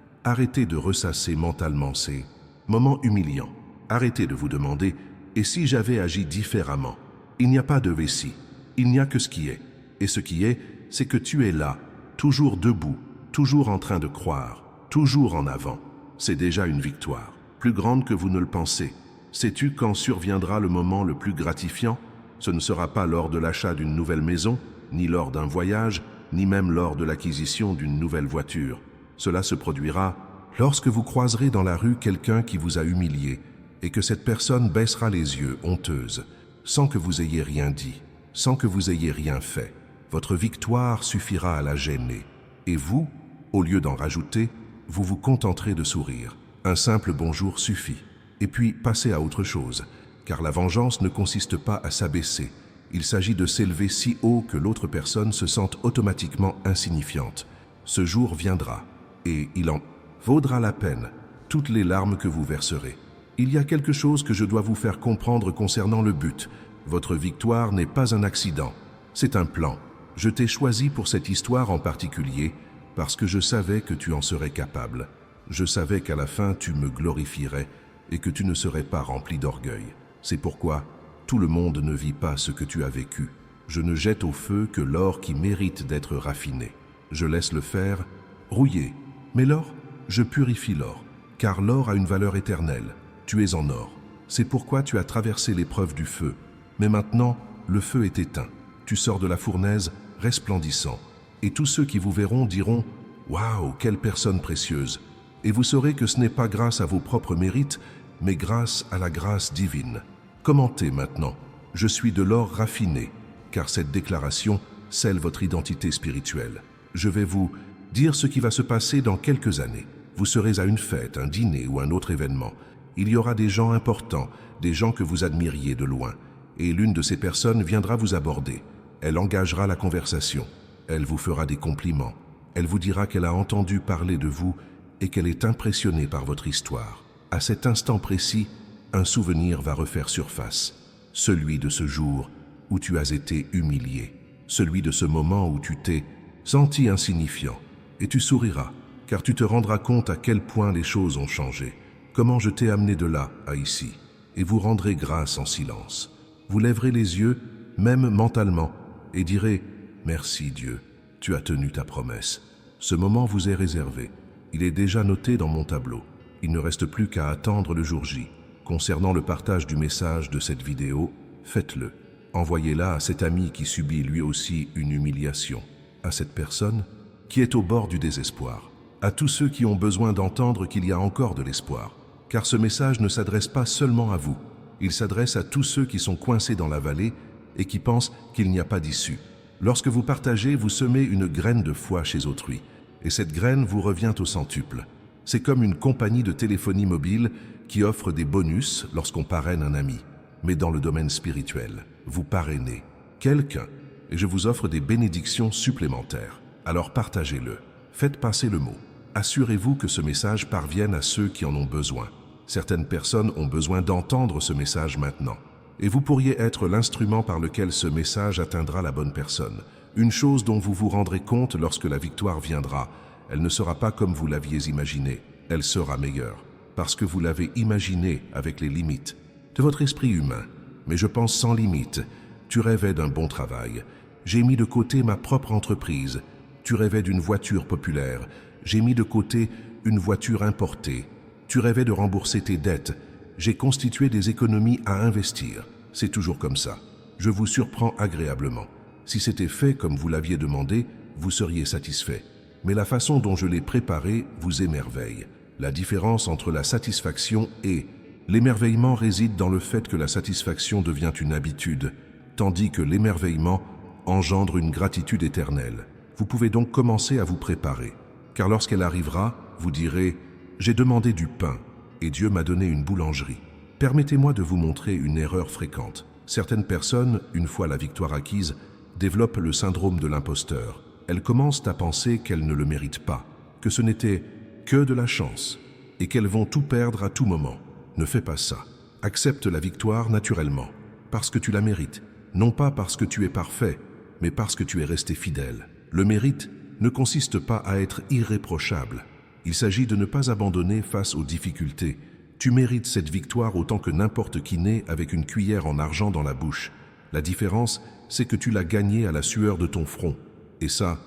Arrêtez de ressasser mentalement ces moments humiliants. Arrêtez de vous demander « Et si j'avais agi différemment ?» Il n'y a pas de vessie. Il n'y a que ce qui est. Et ce qui est, c'est que tu es là, toujours debout, toujours en train de croire, toujours en avant. C'est déjà une victoire, plus grande que vous ne le pensez. Sais-tu quand surviendra le moment le plus gratifiant? Ce ne sera pas lors de l'achat d'une nouvelle maison, ni lors d'un voyage, ni même lors de l'acquisition d'une nouvelle voiture. Cela se produira Lorsque vous croiserez dans la rue quelqu'un qui vous a humilié et que cette personne baissera les yeux, honteuse, sans que vous ayez rien dit, sans que vous ayez rien fait, votre victoire suffira à la gêner. Et vous, au lieu d'en rajouter, vous vous contenterez de sourire. Un simple bonjour suffit. Et puis passez à autre chose, car la vengeance ne consiste pas à s'abaisser. Il s'agit de s'élever si haut que l'autre personne se sente automatiquement insignifiante. Ce jour viendra, et il en vaudra la peine, toutes les larmes que vous verserez. Il y a quelque chose que je dois vous faire comprendre concernant le but. Votre victoire n'est pas un accident, c'est un plan. Je t'ai choisi pour cette histoire en particulier parce que je savais que tu en serais capable. Je savais qu'à la fin tu me glorifierais et que tu ne serais pas rempli d'orgueil. C'est pourquoi tout le monde ne vit pas ce que tu as vécu. Je ne jette au feu que l'or qui mérite d'être raffiné. Je laisse le fer rouiller. Mais l'or, je purifie l'or, car l'or a une valeur éternelle. Tu es en or. C'est pourquoi tu as traversé l'épreuve du feu. Mais maintenant, le feu est éteint. Tu sors de la fournaise resplendissant. Et tous ceux qui vous verront diront « Waouh, quelle personne précieuse !» Et vous saurez que ce n'est pas grâce à vos propres mérites, mais grâce à la grâce divine. Commentez maintenant « Je suis de l'or raffiné », car cette déclaration scelle votre identité spirituelle. Je vais vous dire ce qui va se passer dans quelques années. Vous serez à une fête, un dîner ou un autre événement. Il y aura des gens importants, des gens que vous admiriez de loin. Et l'une de ces personnes viendra vous aborder. Elle engagera la conversation. Elle vous fera des compliments. Elle vous dira qu'elle a entendu parler de vous et qu'elle est impressionnée par votre histoire. À cet instant précis, un souvenir va refaire surface. Celui de ce jour où tu as été humilié. Celui de ce moment où tu t'es senti insignifiant. Et tu souriras, car tu te rendras compte à quel point les choses ont changé. Comment je t'ai amené de là à ici. Et vous rendrez grâce en silence. Vous lèverez les yeux, même mentalement, et direz « Merci Dieu, tu as tenu ta promesse. Ce moment vous est réservé. Il est déjà noté dans mon tableau. Il ne reste plus qu'à attendre le jour J. Concernant le partage du message de cette vidéo, faites-le. Envoyez-la à cet ami qui subit lui aussi une humiliation. À cette personne qui est au bord du désespoir. À tous ceux qui ont besoin d'entendre qu'il y a encore de l'espoir. Car ce message ne s'adresse pas seulement à vous. Il s'adresse à tous ceux qui sont coincés dans la vallée et qui pensent qu'il n'y a pas d'issue. Lorsque vous partagez, vous semez une graine de foi chez autrui. Et cette graine vous revient au centuple. C'est comme une compagnie de téléphonie mobile qui offre des bonus lorsqu'on parraine un ami. Mais dans le domaine spirituel, vous parrainez quelqu'un et je vous offre des bénédictions supplémentaires. Alors partagez-le. Faites passer le mot. Assurez-vous que ce message parvienne à ceux qui en ont besoin. Certaines personnes ont besoin d'entendre ce message maintenant. Et vous pourriez être l'instrument par lequel ce message atteindra la bonne personne. Une chose dont vous vous rendrez compte lorsque la victoire viendra, elle ne sera pas comme vous l'aviez imaginé, elle sera meilleure. Parce que vous l'avez imaginée avec les limites de votre esprit humain. Mais je pense sans limite. Tu rêvais d'un bon travail. J'ai mis de côté ma propre entreprise. Tu rêvais d'une voiture populaire. J'ai mis de côté une voiture importée. Tu rêvais de rembourser tes dettes. J'ai constitué des économies à investir. C'est toujours comme ça. Je vous surprends agréablement. Si c'était fait comme vous l'aviez demandé, vous seriez satisfait. Mais la façon dont je l'ai préparé vous émerveille. La différence entre la satisfaction et l'émerveillement réside dans le fait que la satisfaction devient une habitude, tandis que l'émerveillement engendre une gratitude éternelle. Vous pouvez donc commencer à vous préparer, car lorsqu'elle arrivera, vous direz « J'ai demandé du pain, et Dieu m'a donné une boulangerie ». Permettez-moi de vous montrer une erreur fréquente. Certaines personnes, une fois la victoire acquise, développent le syndrome de l'imposteur. Elles commencent à penser qu'elles ne le méritent pas, que ce n'était que de la chance, et qu'elles vont tout perdre à tout moment. Ne fais pas ça. Accepte la victoire naturellement, parce que tu la mérites. Non pas parce que tu es parfait, mais parce que tu es resté fidèle. Le mérite ne consiste pas à être irréprochable. Il s'agit de ne pas abandonner face aux difficultés. Tu mérites cette victoire autant que n'importe qui naît avec une cuillère en argent dans la bouche. La différence, c'est que tu l'as gagnée à la sueur de ton front. Et ça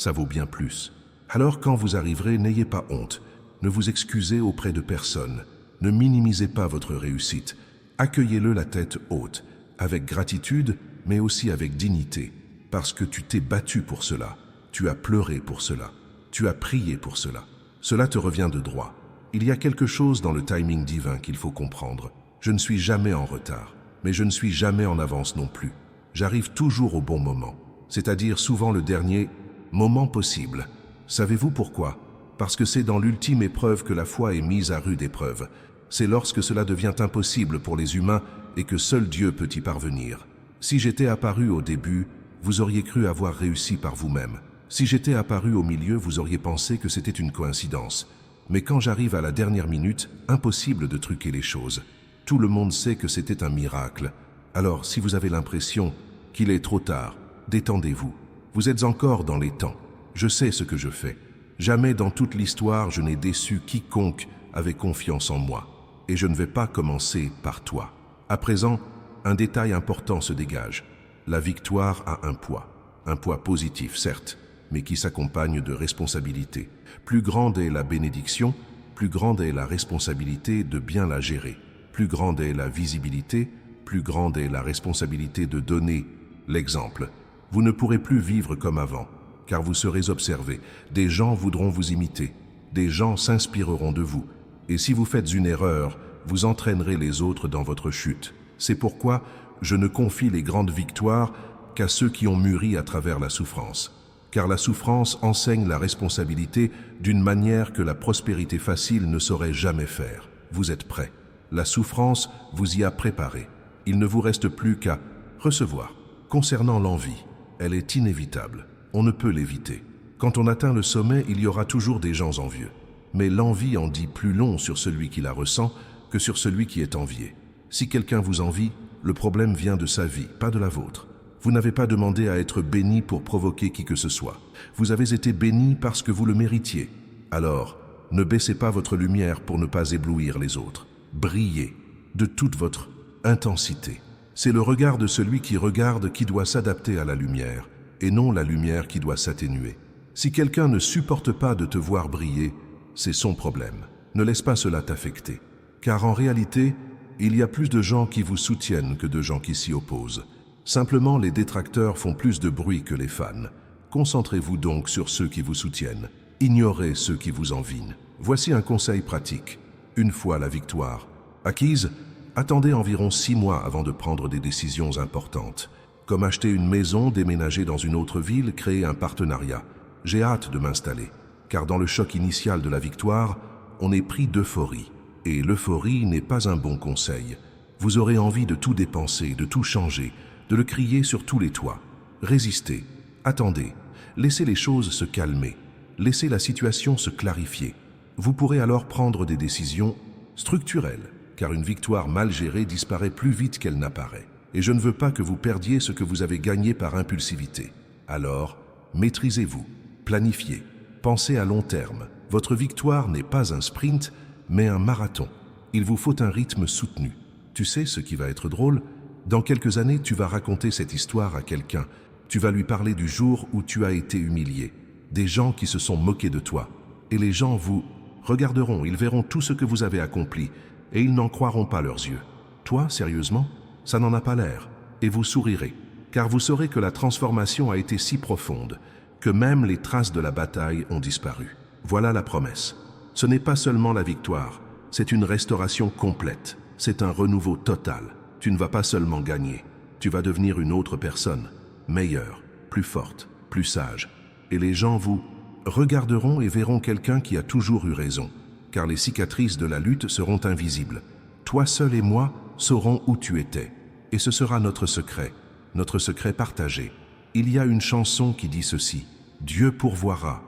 vaut bien plus. Alors quand vous arriverez, n'ayez pas honte. Ne vous excusez auprès de personne. Ne minimisez pas votre réussite. Accueillez-le la tête haute, avec gratitude, mais aussi avec dignité. Parce que tu t'es battu pour cela. Tu as pleuré pour cela. Tu as prié pour cela. Cela te revient de droit. Il y a quelque chose dans le timing divin qu'il faut comprendre. Je ne suis jamais en retard, mais je ne suis jamais en avance non plus. J'arrive toujours au bon moment, c'est-à-dire souvent le dernier moment possible. Savez-vous pourquoi? Parce que c'est dans l'ultime épreuve que la foi est mise à rude épreuve. C'est lorsque cela devient impossible pour les humains et que seul Dieu peut y parvenir. Si j'étais apparu au début, vous auriez cru avoir réussi par vous-même. Si j'étais apparu au milieu, vous auriez pensé que c'était une coïncidence. Mais quand j'arrive à la dernière minute, impossible de truquer les choses. Tout le monde sait que c'était un miracle. Alors, si vous avez l'impression qu'il est trop tard, détendez-vous. Vous êtes encore dans les temps. Je sais ce que je fais. Jamais dans toute l'histoire je n'ai déçu quiconque avait confiance en moi. Et je ne vais pas commencer par toi. À présent, un détail important se dégage. La victoire a un poids positif certes, mais qui s'accompagne de responsabilité. Plus grande est la bénédiction, plus grande est la responsabilité de bien la gérer. Plus grande est la visibilité, plus grande est la responsabilité de donner l'exemple. Vous ne pourrez plus vivre comme avant, car vous serez observé. Des gens voudront vous imiter, des gens s'inspireront de vous. Et si vous faites une erreur, vous entraînerez les autres dans votre chute. C'est pourquoi je ne confie les grandes victoires qu'à ceux qui ont mûri à travers la souffrance. Car la souffrance enseigne la responsabilité d'une manière que la prospérité facile ne saurait jamais faire. Vous êtes prêts. La souffrance vous y a préparé. Il ne vous reste plus qu'à recevoir. Concernant l'envie, elle est inévitable. On ne peut l'éviter. Quand on atteint le sommet, il y aura toujours des gens envieux. Mais l'envie en dit plus long sur celui qui la ressent que sur celui qui est envié. Si quelqu'un vous envie, le problème vient de sa vie, pas de la vôtre. Vous n'avez pas demandé à être béni pour provoquer qui que ce soit. Vous avez été béni parce que vous le méritiez. Alors, ne baissez pas votre lumière pour ne pas éblouir les autres. Brillez de toute votre intensité. C'est le regard de celui qui regarde qui doit s'adapter à la lumière, et non la lumière qui doit s'atténuer. Si quelqu'un ne supporte pas de te voir briller, c'est son problème. Ne laisse pas cela t'affecter. Car en réalité, il y a plus de gens qui vous soutiennent que de gens qui s'y opposent. Simplement, les détracteurs font plus de bruit que les fans. Concentrez-vous donc sur ceux qui vous soutiennent. Ignorez ceux qui vous envient. Voici un conseil pratique. Une fois la victoire acquise, attendez environ 6 mois avant de prendre des décisions importantes, comme acheter une maison, déménager dans une autre ville, créer un partenariat. J'ai hâte de m'installer, car dans le choc initial de la victoire, on est pris d'euphorie. Et l'euphorie n'est pas un bon conseil. Vous aurez envie de tout dépenser, de tout changer, de le crier sur tous les toits. Résistez, attendez, laissez les choses se calmer, laissez la situation se clarifier. Vous pourrez alors prendre des décisions structurelles, car une victoire mal gérée disparaît plus vite qu'elle n'apparaît. Et je ne veux pas que vous perdiez ce que vous avez gagné par impulsivité. Alors, maîtrisez-vous, planifiez, pensez à long terme. Votre victoire n'est pas un sprint, mais un marathon. Il vous faut un rythme soutenu. Tu sais ce qui va être drôle? Dans quelques années, tu vas raconter cette histoire à quelqu'un. Tu vas lui parler du jour où tu as été humilié, des gens qui se sont moqués de toi. Et les gens vous regarderont, ils verront tout ce que vous avez accompli, et ils n'en croiront pas leurs yeux. Toi, sérieusement, ça n'en a pas l'air. Et vous sourirez, car vous saurez que la transformation a été si profonde, que même les traces de la bataille ont disparu. Voilà la promesse. Ce n'est pas seulement la victoire, c'est une restauration complète, c'est un renouveau total. Tu ne vas pas seulement gagner, tu vas devenir une autre personne, meilleure, plus forte, plus sage. Et les gens vous regarderont et verront quelqu'un qui a toujours eu raison, car les cicatrices de la lutte seront invisibles. Toi seul et moi saurons où tu étais, et ce sera notre secret partagé. Il y a une chanson qui dit ceci: Dieu pourvoira,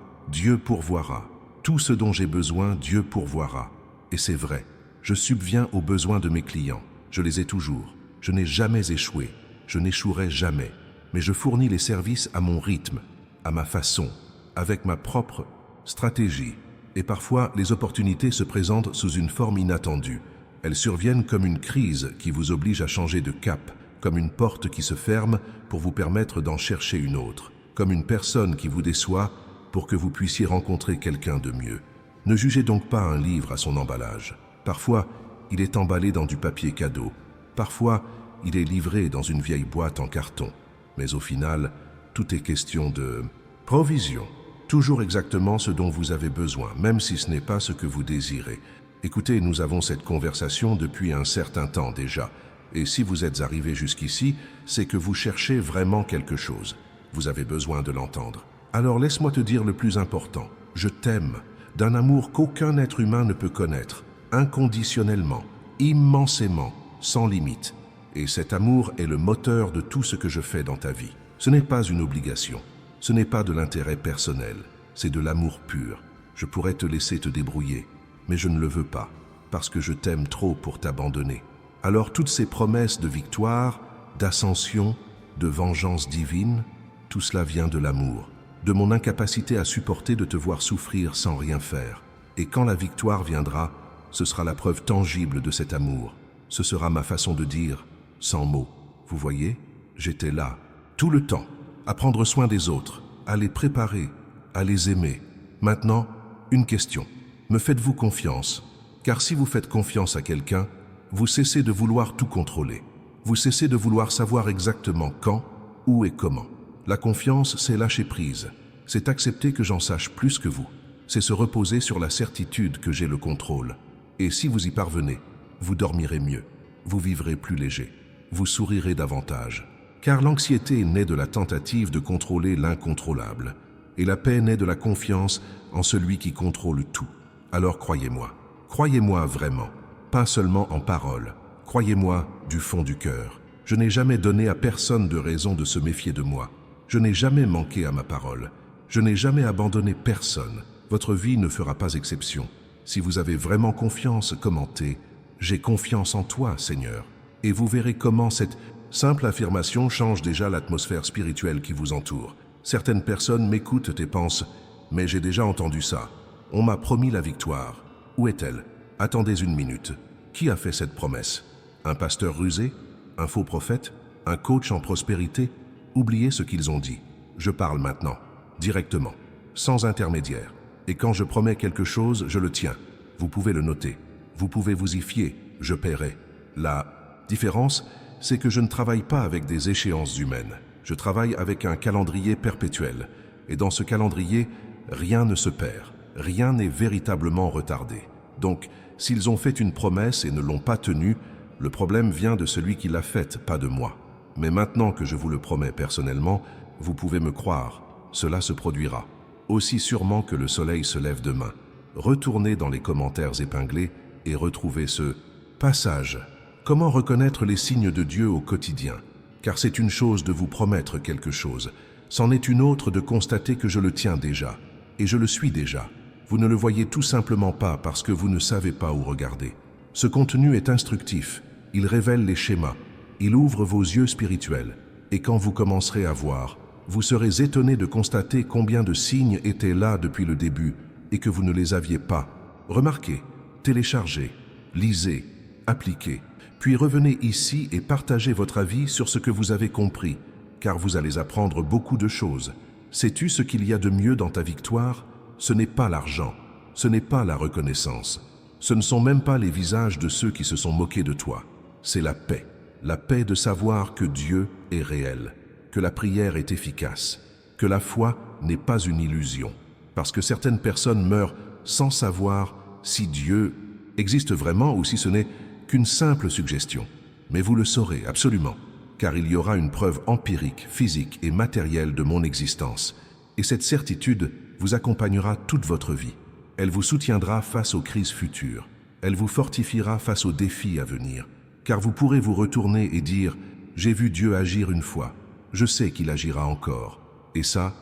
tout ce dont j'ai besoin, Dieu pourvoira. Et c'est vrai, je subviens aux besoins de mes clients. Je les ai toujours. Je n'ai jamais échoué. Je n'échouerai jamais. Mais je fournis les services à mon rythme, à ma façon, avec ma propre stratégie. Et parfois, les opportunités se présentent sous une forme inattendue. Elles surviennent comme une crise qui vous oblige à changer de cap, comme une porte qui se ferme pour vous permettre d'en chercher une autre, comme une personne qui vous déçoit pour que vous puissiez rencontrer quelqu'un de mieux. Ne jugez donc pas un livre à son emballage. Parfois, il est emballé dans du papier cadeau. Parfois, il est livré dans une vieille boîte en carton. Mais au final, tout est question de provision. toujours exactement ce dont vous avez besoin, même si ce n'est pas ce que vous désirez. Écoutez, nous avons cette conversation depuis un certain temps déjà, et si vous êtes arrivé jusqu'ici, c'est que vous cherchez vraiment quelque chose. Vous avez besoin de l'entendre. Alors laisse-moi te dire le plus important. Je t'aime, d'un amour qu'aucun être humain ne peut connaître, inconditionnellement, immensément, sans limite. Et cet amour est le moteur de tout ce que je fais dans ta vie. Ce n'est pas une obligation, ce n'est pas de l'intérêt personnel, c'est de l'amour pur. Je pourrais te laisser te débrouiller, mais je ne le veux pas, parce que je t'aime trop pour t'abandonner. Alors toutes ces promesses de victoire, d'ascension, de vengeance divine, tout cela vient de l'amour, de mon incapacité à supporter de te voir souffrir sans rien faire. Et quand la victoire viendra, ce sera la preuve tangible de cet amour. Ce sera ma façon de dire, sans mots. Vous voyez, j'étais là, tout le temps, à prendre soin des autres, à les préparer, à les aimer. Maintenant, une question. Me faites-vous confiance? Car si vous faites confiance à quelqu'un, vous cessez de vouloir tout contrôler. Vous cessez de vouloir savoir exactement quand, où et comment. La confiance, c'est lâcher prise. C'est accepter que j'en sache plus que vous. C'est se reposer sur la certitude que j'ai le contrôle. Et si vous y parvenez, vous dormirez mieux. Vous vivrez plus léger. Vous sourirez davantage. Car l'anxiété naît de la tentative de contrôler l'incontrôlable. Et la paix naît de la confiance en celui qui contrôle tout. Alors croyez-moi vraiment, pas seulement en parole. Croyez-moi du fond du cœur. Je n'ai jamais donné à personne de raison de se méfier de moi. Je n'ai jamais manqué à ma parole. Je n'ai jamais abandonné personne. Votre vie ne fera pas exception. Si vous avez vraiment confiance, commentez « J'ai confiance en toi, Seigneur ». Et vous verrez comment cette simple affirmation change déjà l'atmosphère spirituelle qui vous entoure. Certaines personnes m'écoutent et pensent « Mais j'ai déjà entendu ça. On m'a promis la victoire. Où est-elle? Attendez une minute. Qui a fait cette promesse? Un pasteur rusé? Un faux prophète? Un coach en prospérité? Oubliez ce qu'ils ont dit. Je parle maintenant, directement, sans intermédiaire. Et quand je promets quelque chose, je le tiens. Vous pouvez le noter. Vous pouvez vous y fier. Je paierai. La différence, c'est que je ne travaille pas avec des échéances humaines. Je travaille avec un calendrier perpétuel. Et dans ce calendrier, rien ne se perd. Rien n'est véritablement retardé. Donc, s'ils ont fait une promesse et ne l'ont pas tenue, le problème vient de celui qui l'a faite, pas de moi. Mais maintenant que je vous le promets personnellement, vous pouvez me croire, cela se produira. Aussi sûrement que le soleil se lève demain. Retournez dans les commentaires épinglés et retrouvez ce passage. Comment reconnaître les signes de Dieu au quotidien? Car c'est une chose de vous promettre quelque chose. C'en est une autre de constater que je le tiens déjà. Et je le suis déjà. Vous ne le voyez tout simplement pas parce que vous ne savez pas où regarder. Ce contenu est instructif. Il révèle les schémas. Il ouvre vos yeux spirituels. Et quand vous commencerez à voir, vous serez étonné de constater combien de signes étaient là depuis le début et que vous ne les aviez pas. Remarquez, téléchargez, lisez, appliquez. Puis revenez ici et partagez votre avis sur ce que vous avez compris, car vous allez apprendre beaucoup de choses. Sais-tu ce qu'il y a de mieux dans ta victoire? Ce n'est pas l'argent, ce n'est pas la reconnaissance. Ce ne sont même pas les visages de ceux qui se sont moqués de toi. C'est la paix de savoir que Dieu est réel, que la prière est efficace, que la foi n'est pas une illusion. Parce que certaines personnes meurent sans savoir si Dieu existe vraiment ou si ce n'est qu'une simple suggestion. Mais vous le saurez absolument, car il y aura une preuve empirique, physique et matérielle de mon existence. Et cette certitude vous accompagnera toute votre vie. Elle vous soutiendra face aux crises futures. Elle vous fortifiera face aux défis à venir. Car vous pourrez vous retourner et dire « J'ai vu Dieu agir une fois. Je sais qu'il agira encore. » Et ça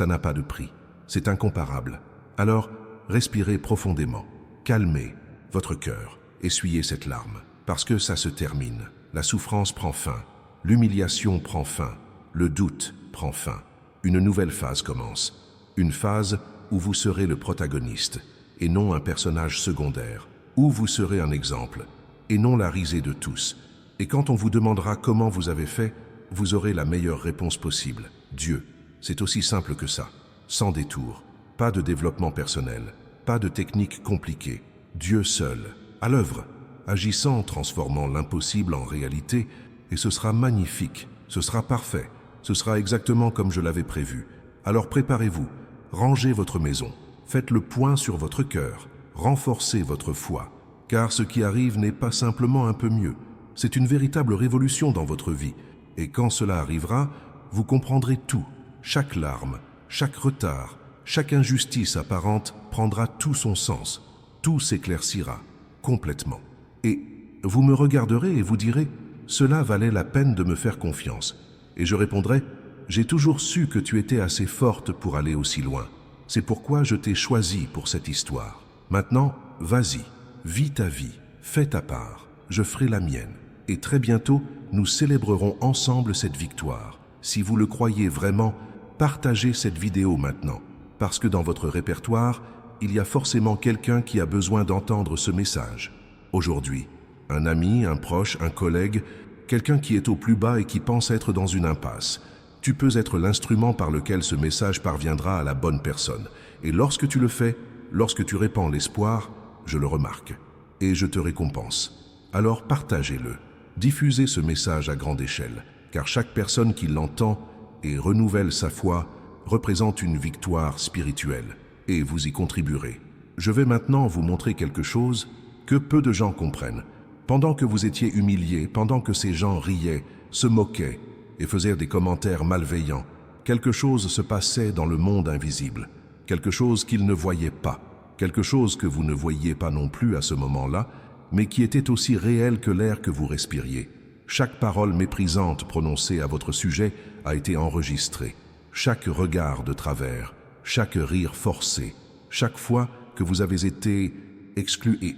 n'a pas de prix. C'est incomparable. Alors, respirez profondément. Calmez votre cœur. Essuyez cette larme. Parce que ça se termine. La souffrance prend fin. L'humiliation prend fin. Le doute prend fin. Une nouvelle phase commence. Une phase où vous serez le protagoniste et non un personnage secondaire. Où vous serez un exemple et non la risée de tous. Et quand on vous demandera comment vous avez fait, vous aurez la meilleure réponse possible. Dieu. C'est aussi simple que ça. Sans détour. Pas de développement personnel. Pas de technique compliquée. Dieu seul. À l'œuvre. Agissant, transformant l'impossible en réalité. Et ce sera magnifique. Ce sera parfait. Ce sera exactement comme je l'avais prévu. Alors préparez-vous. rangez votre maison, faites le point sur votre cœur, renforcez votre foi, car ce qui arrive n'est pas simplement un peu mieux, c'est une véritable révolution dans votre vie, et quand cela arrivera, vous comprendrez tout, chaque larme, chaque retard, chaque injustice apparente prendra tout son sens, tout s'éclaircira complètement. Et vous me regarderez et vous direz « Cela valait la peine de me faire confiance ». Et je répondrai « J'ai toujours su que tu étais assez forte pour aller aussi loin. C'est pourquoi je t'ai choisi pour cette histoire. Maintenant, vas-y, vis ta vie, fais ta part, je ferai la mienne. Et très bientôt, nous célébrerons ensemble cette victoire. Si vous le croyez vraiment, partagez cette vidéo maintenant, parce que dans votre répertoire, il y a forcément quelqu'un qui a besoin d'entendre ce message. Aujourd'hui, un ami, un proche, un collègue, quelqu'un qui est au plus bas et qui pense être dans une impasse. Tu peux être l'instrument par lequel ce message parviendra à la bonne personne. Et lorsque tu le fais, lorsque tu répands l'espoir, je le remarque. Et je te récompense. Alors partagez-le. Diffusez ce message à grande échelle, car chaque personne qui l'entend et renouvelle sa foi représente une victoire spirituelle. Et vous y contribuerez. Je vais maintenant vous montrer quelque chose que peu de gens comprennent. Pendant que vous étiez humiliés, pendant que ces gens riaient, se moquaient et faisaient des commentaires malveillants, quelque chose se passait dans le monde invisible, quelque chose qu'ils ne voyaient pas, quelque chose que vous ne voyiez pas non plus à ce moment-là, mais qui était aussi réel que l'air que vous respiriez. Chaque parole méprisante prononcée à votre sujet a été enregistrée, chaque regard de travers, chaque rire forcé, chaque fois que vous avez été exclu et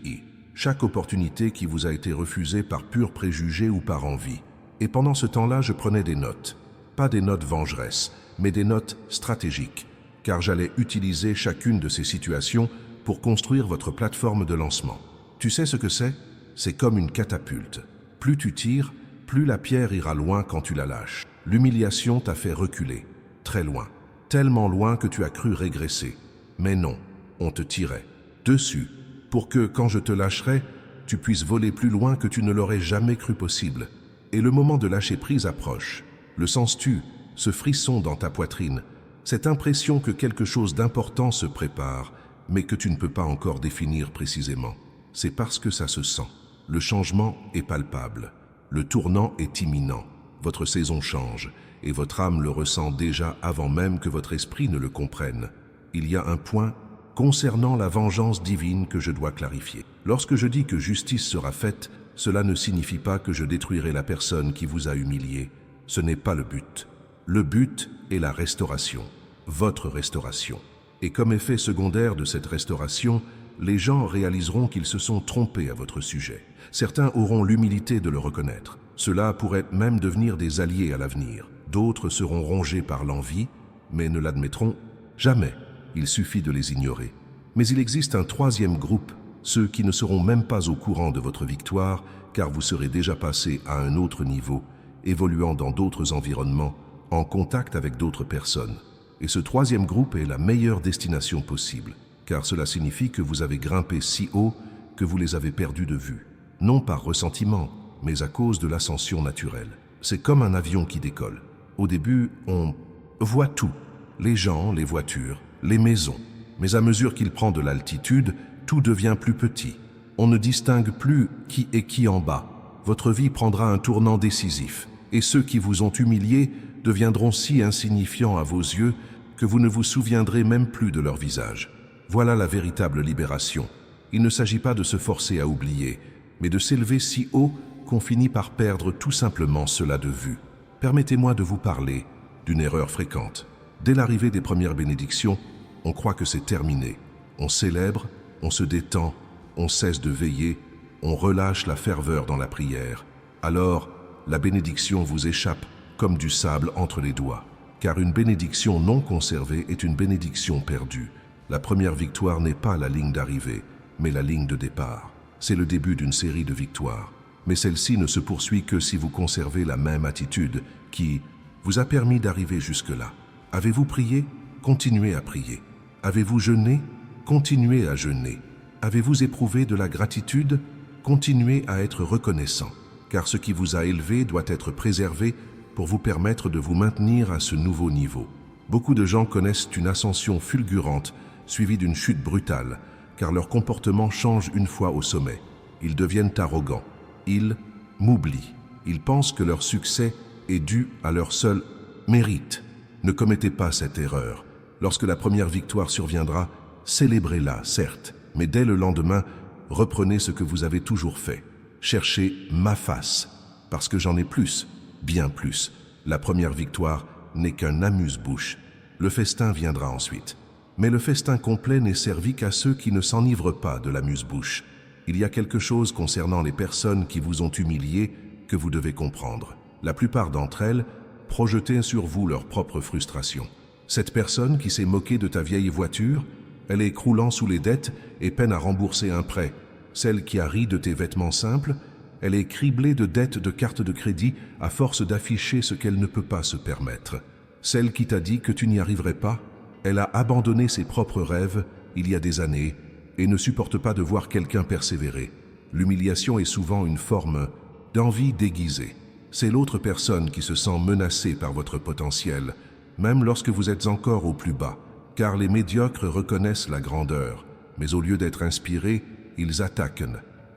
chaque opportunité qui vous a été refusée par pur préjugé ou par envie. Et pendant ce temps-là, je prenais des notes. Pas des notes vengeresses, mais des notes stratégiques, car j'allais utiliser chacune de ces situations pour construire votre plateforme de lancement. Tu sais ce que c'est? C'est comme une catapulte. Plus tu tires, plus la pierre ira loin quand tu la lâches. L'humiliation t'a fait reculer, très loin, tellement loin que tu as cru régresser. Mais non, on te tirait dessus, pour que, quand je te lâcherai, tu puisses voler plus loin que tu ne l'aurais jamais cru possible. Et le moment de lâcher prise approche. Le sens-tu, ce frisson dans ta poitrine, cette impression que quelque chose d'important se prépare, mais que tu ne peux pas encore définir précisément. C'est parce que ça se sent. Le changement est palpable. Le tournant est imminent. Votre saison change, et votre âme le ressent déjà avant même que votre esprit ne le comprenne. Il y a un point concernant la vengeance divine que je dois clarifier. Lorsque je dis que justice sera faite, cela ne signifie pas que je détruirai la personne qui vous a humilié. Ce n'est pas le but. Le but est la restauration, votre restauration. Et comme effet secondaire de cette restauration, les gens réaliseront qu'ils se sont trompés à votre sujet. Certains auront l'humilité de le reconnaître. Cela pourrait même devenir des alliés à l'avenir. D'autres seront rongés par l'envie, mais ne l'admettront jamais. Il suffit de les ignorer. Mais il existe un troisième groupe, ceux qui ne seront même pas au courant de votre victoire, car vous serez déjà passé à un autre niveau, évoluant dans d'autres environnements, en contact avec d'autres personnes. Et ce troisième groupe est la meilleure destination possible, car cela signifie que vous avez grimpé si haut que vous les avez perdus de vue. Non par ressentiment, mais à cause de l'ascension naturelle. C'est comme un avion qui décolle. Au début, on voit tout, les gens, les voitures, les maisons. Mais à mesure qu'il prend de l'altitude, tout devient plus petit. On ne distingue plus qui est qui en bas. Votre vie prendra un tournant décisif, et ceux qui vous ont humilié deviendront si insignifiants à vos yeux que vous ne vous souviendrez même plus de leur visage. Voilà la véritable libération. Il ne s'agit pas de se forcer à oublier, mais de s'élever si haut qu'on finit par perdre tout simplement cela de vue. Permettez-moi de vous parler d'une erreur fréquente. Dès l'arrivée des premières bénédictions, on croit que c'est terminé. On célèbre, on se détend, on cesse de veiller, on relâche la ferveur dans la prière. Alors, la bénédiction vous échappe comme du sable entre les doigts. Car une bénédiction non conservée est une bénédiction perdue. La première victoire n'est pas la ligne d'arrivée, mais la ligne de départ. C'est le début d'une série de victoires. Mais celle-ci ne se poursuit que si vous conservez la même attitude qui vous a permis d'arriver jusque-là. Avez-vous prié? Continuez à prier. Avez-vous jeûné? Continuez à jeûner. Avez-vous éprouvé de la gratitude? Continuez à être reconnaissant, car ce qui vous a élevé doit être préservé pour vous permettre de vous maintenir à ce nouveau niveau. Beaucoup de gens connaissent une ascension fulgurante, suivie d'une chute brutale, car leur comportement change une fois au sommet. Ils deviennent arrogants. Ils m'oublient. Ils pensent que leur succès est dû à leur seul mérite. Ne commettez pas cette erreur. Lorsque la première victoire surviendra, célébrez-la, certes, mais dès le lendemain, reprenez ce que vous avez toujours fait. Cherchez ma face, parce que j'en ai plus, bien plus. La première victoire n'est qu'un amuse-bouche. Le festin viendra ensuite. Mais le festin complet n'est servi qu'à ceux qui ne s'enivrent pas de l'amuse-bouche. Il y a quelque chose concernant les personnes qui vous ont humilié que vous devez comprendre. La plupart d'entre elles projetaient sur vous leur propre frustration. Cette personne qui s'est moquée de ta vieille voiture, elle est croulant sous les dettes et peine à rembourser un prêt. Celle qui a ri de tes vêtements simples, elle est criblée de dettes de cartes de crédit à force d'afficher ce qu'elle ne peut pas se permettre. Celle qui t'a dit que tu n'y arriverais pas, elle a abandonné ses propres rêves il y a des années et ne supporte pas de voir quelqu'un persévérer. L'humiliation est souvent une forme d'envie déguisée. C'est l'autre personne qui se sent menacée par votre potentiel, même lorsque vous êtes encore au plus bas, car les médiocres reconnaissent la grandeur, mais au lieu d'être inspirés, ils attaquent,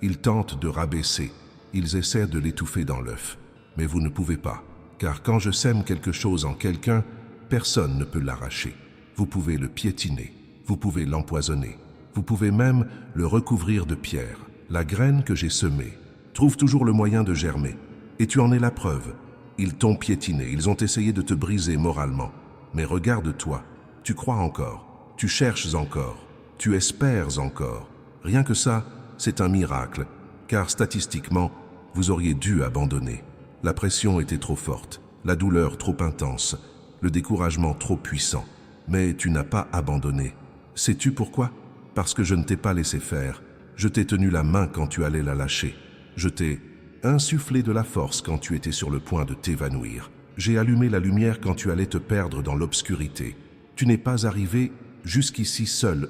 ils tentent de rabaisser, ils essaient de l'étouffer dans l'œuf. Mais vous ne pouvez pas, car quand je sème quelque chose en quelqu'un, personne ne peut l'arracher. Vous pouvez le piétiner, vous pouvez l'empoisonner, vous pouvez même le recouvrir de pierre. La graine que j'ai semée trouve toujours le moyen de germer, et tu en es la preuve. Ils t'ont piétiné, ils ont essayé de te briser moralement. Mais regarde-toi, tu crois encore, tu cherches encore, tu espères encore. Rien que ça, c'est un miracle, car statistiquement, vous auriez dû abandonner. La pression était trop forte, la douleur trop intense, le découragement trop puissant. Mais tu n'as pas abandonné. Sais-tu pourquoi? Parce que je ne t'ai pas laissé faire. Je t'ai tenu la main quand tu allais la lâcher. Je t'ai insufflé de la force quand tu étais sur le point de t'évanouir. J'ai allumé la lumière quand tu allais te perdre dans l'obscurité. Tu n'es pas arrivé jusqu'ici seul,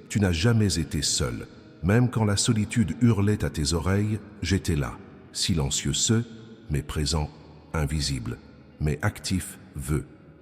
tu n'as jamais été seul. Même quand la solitude hurlait à tes oreilles, j'étais là, silencieux, mais présent, invisible, mais actif,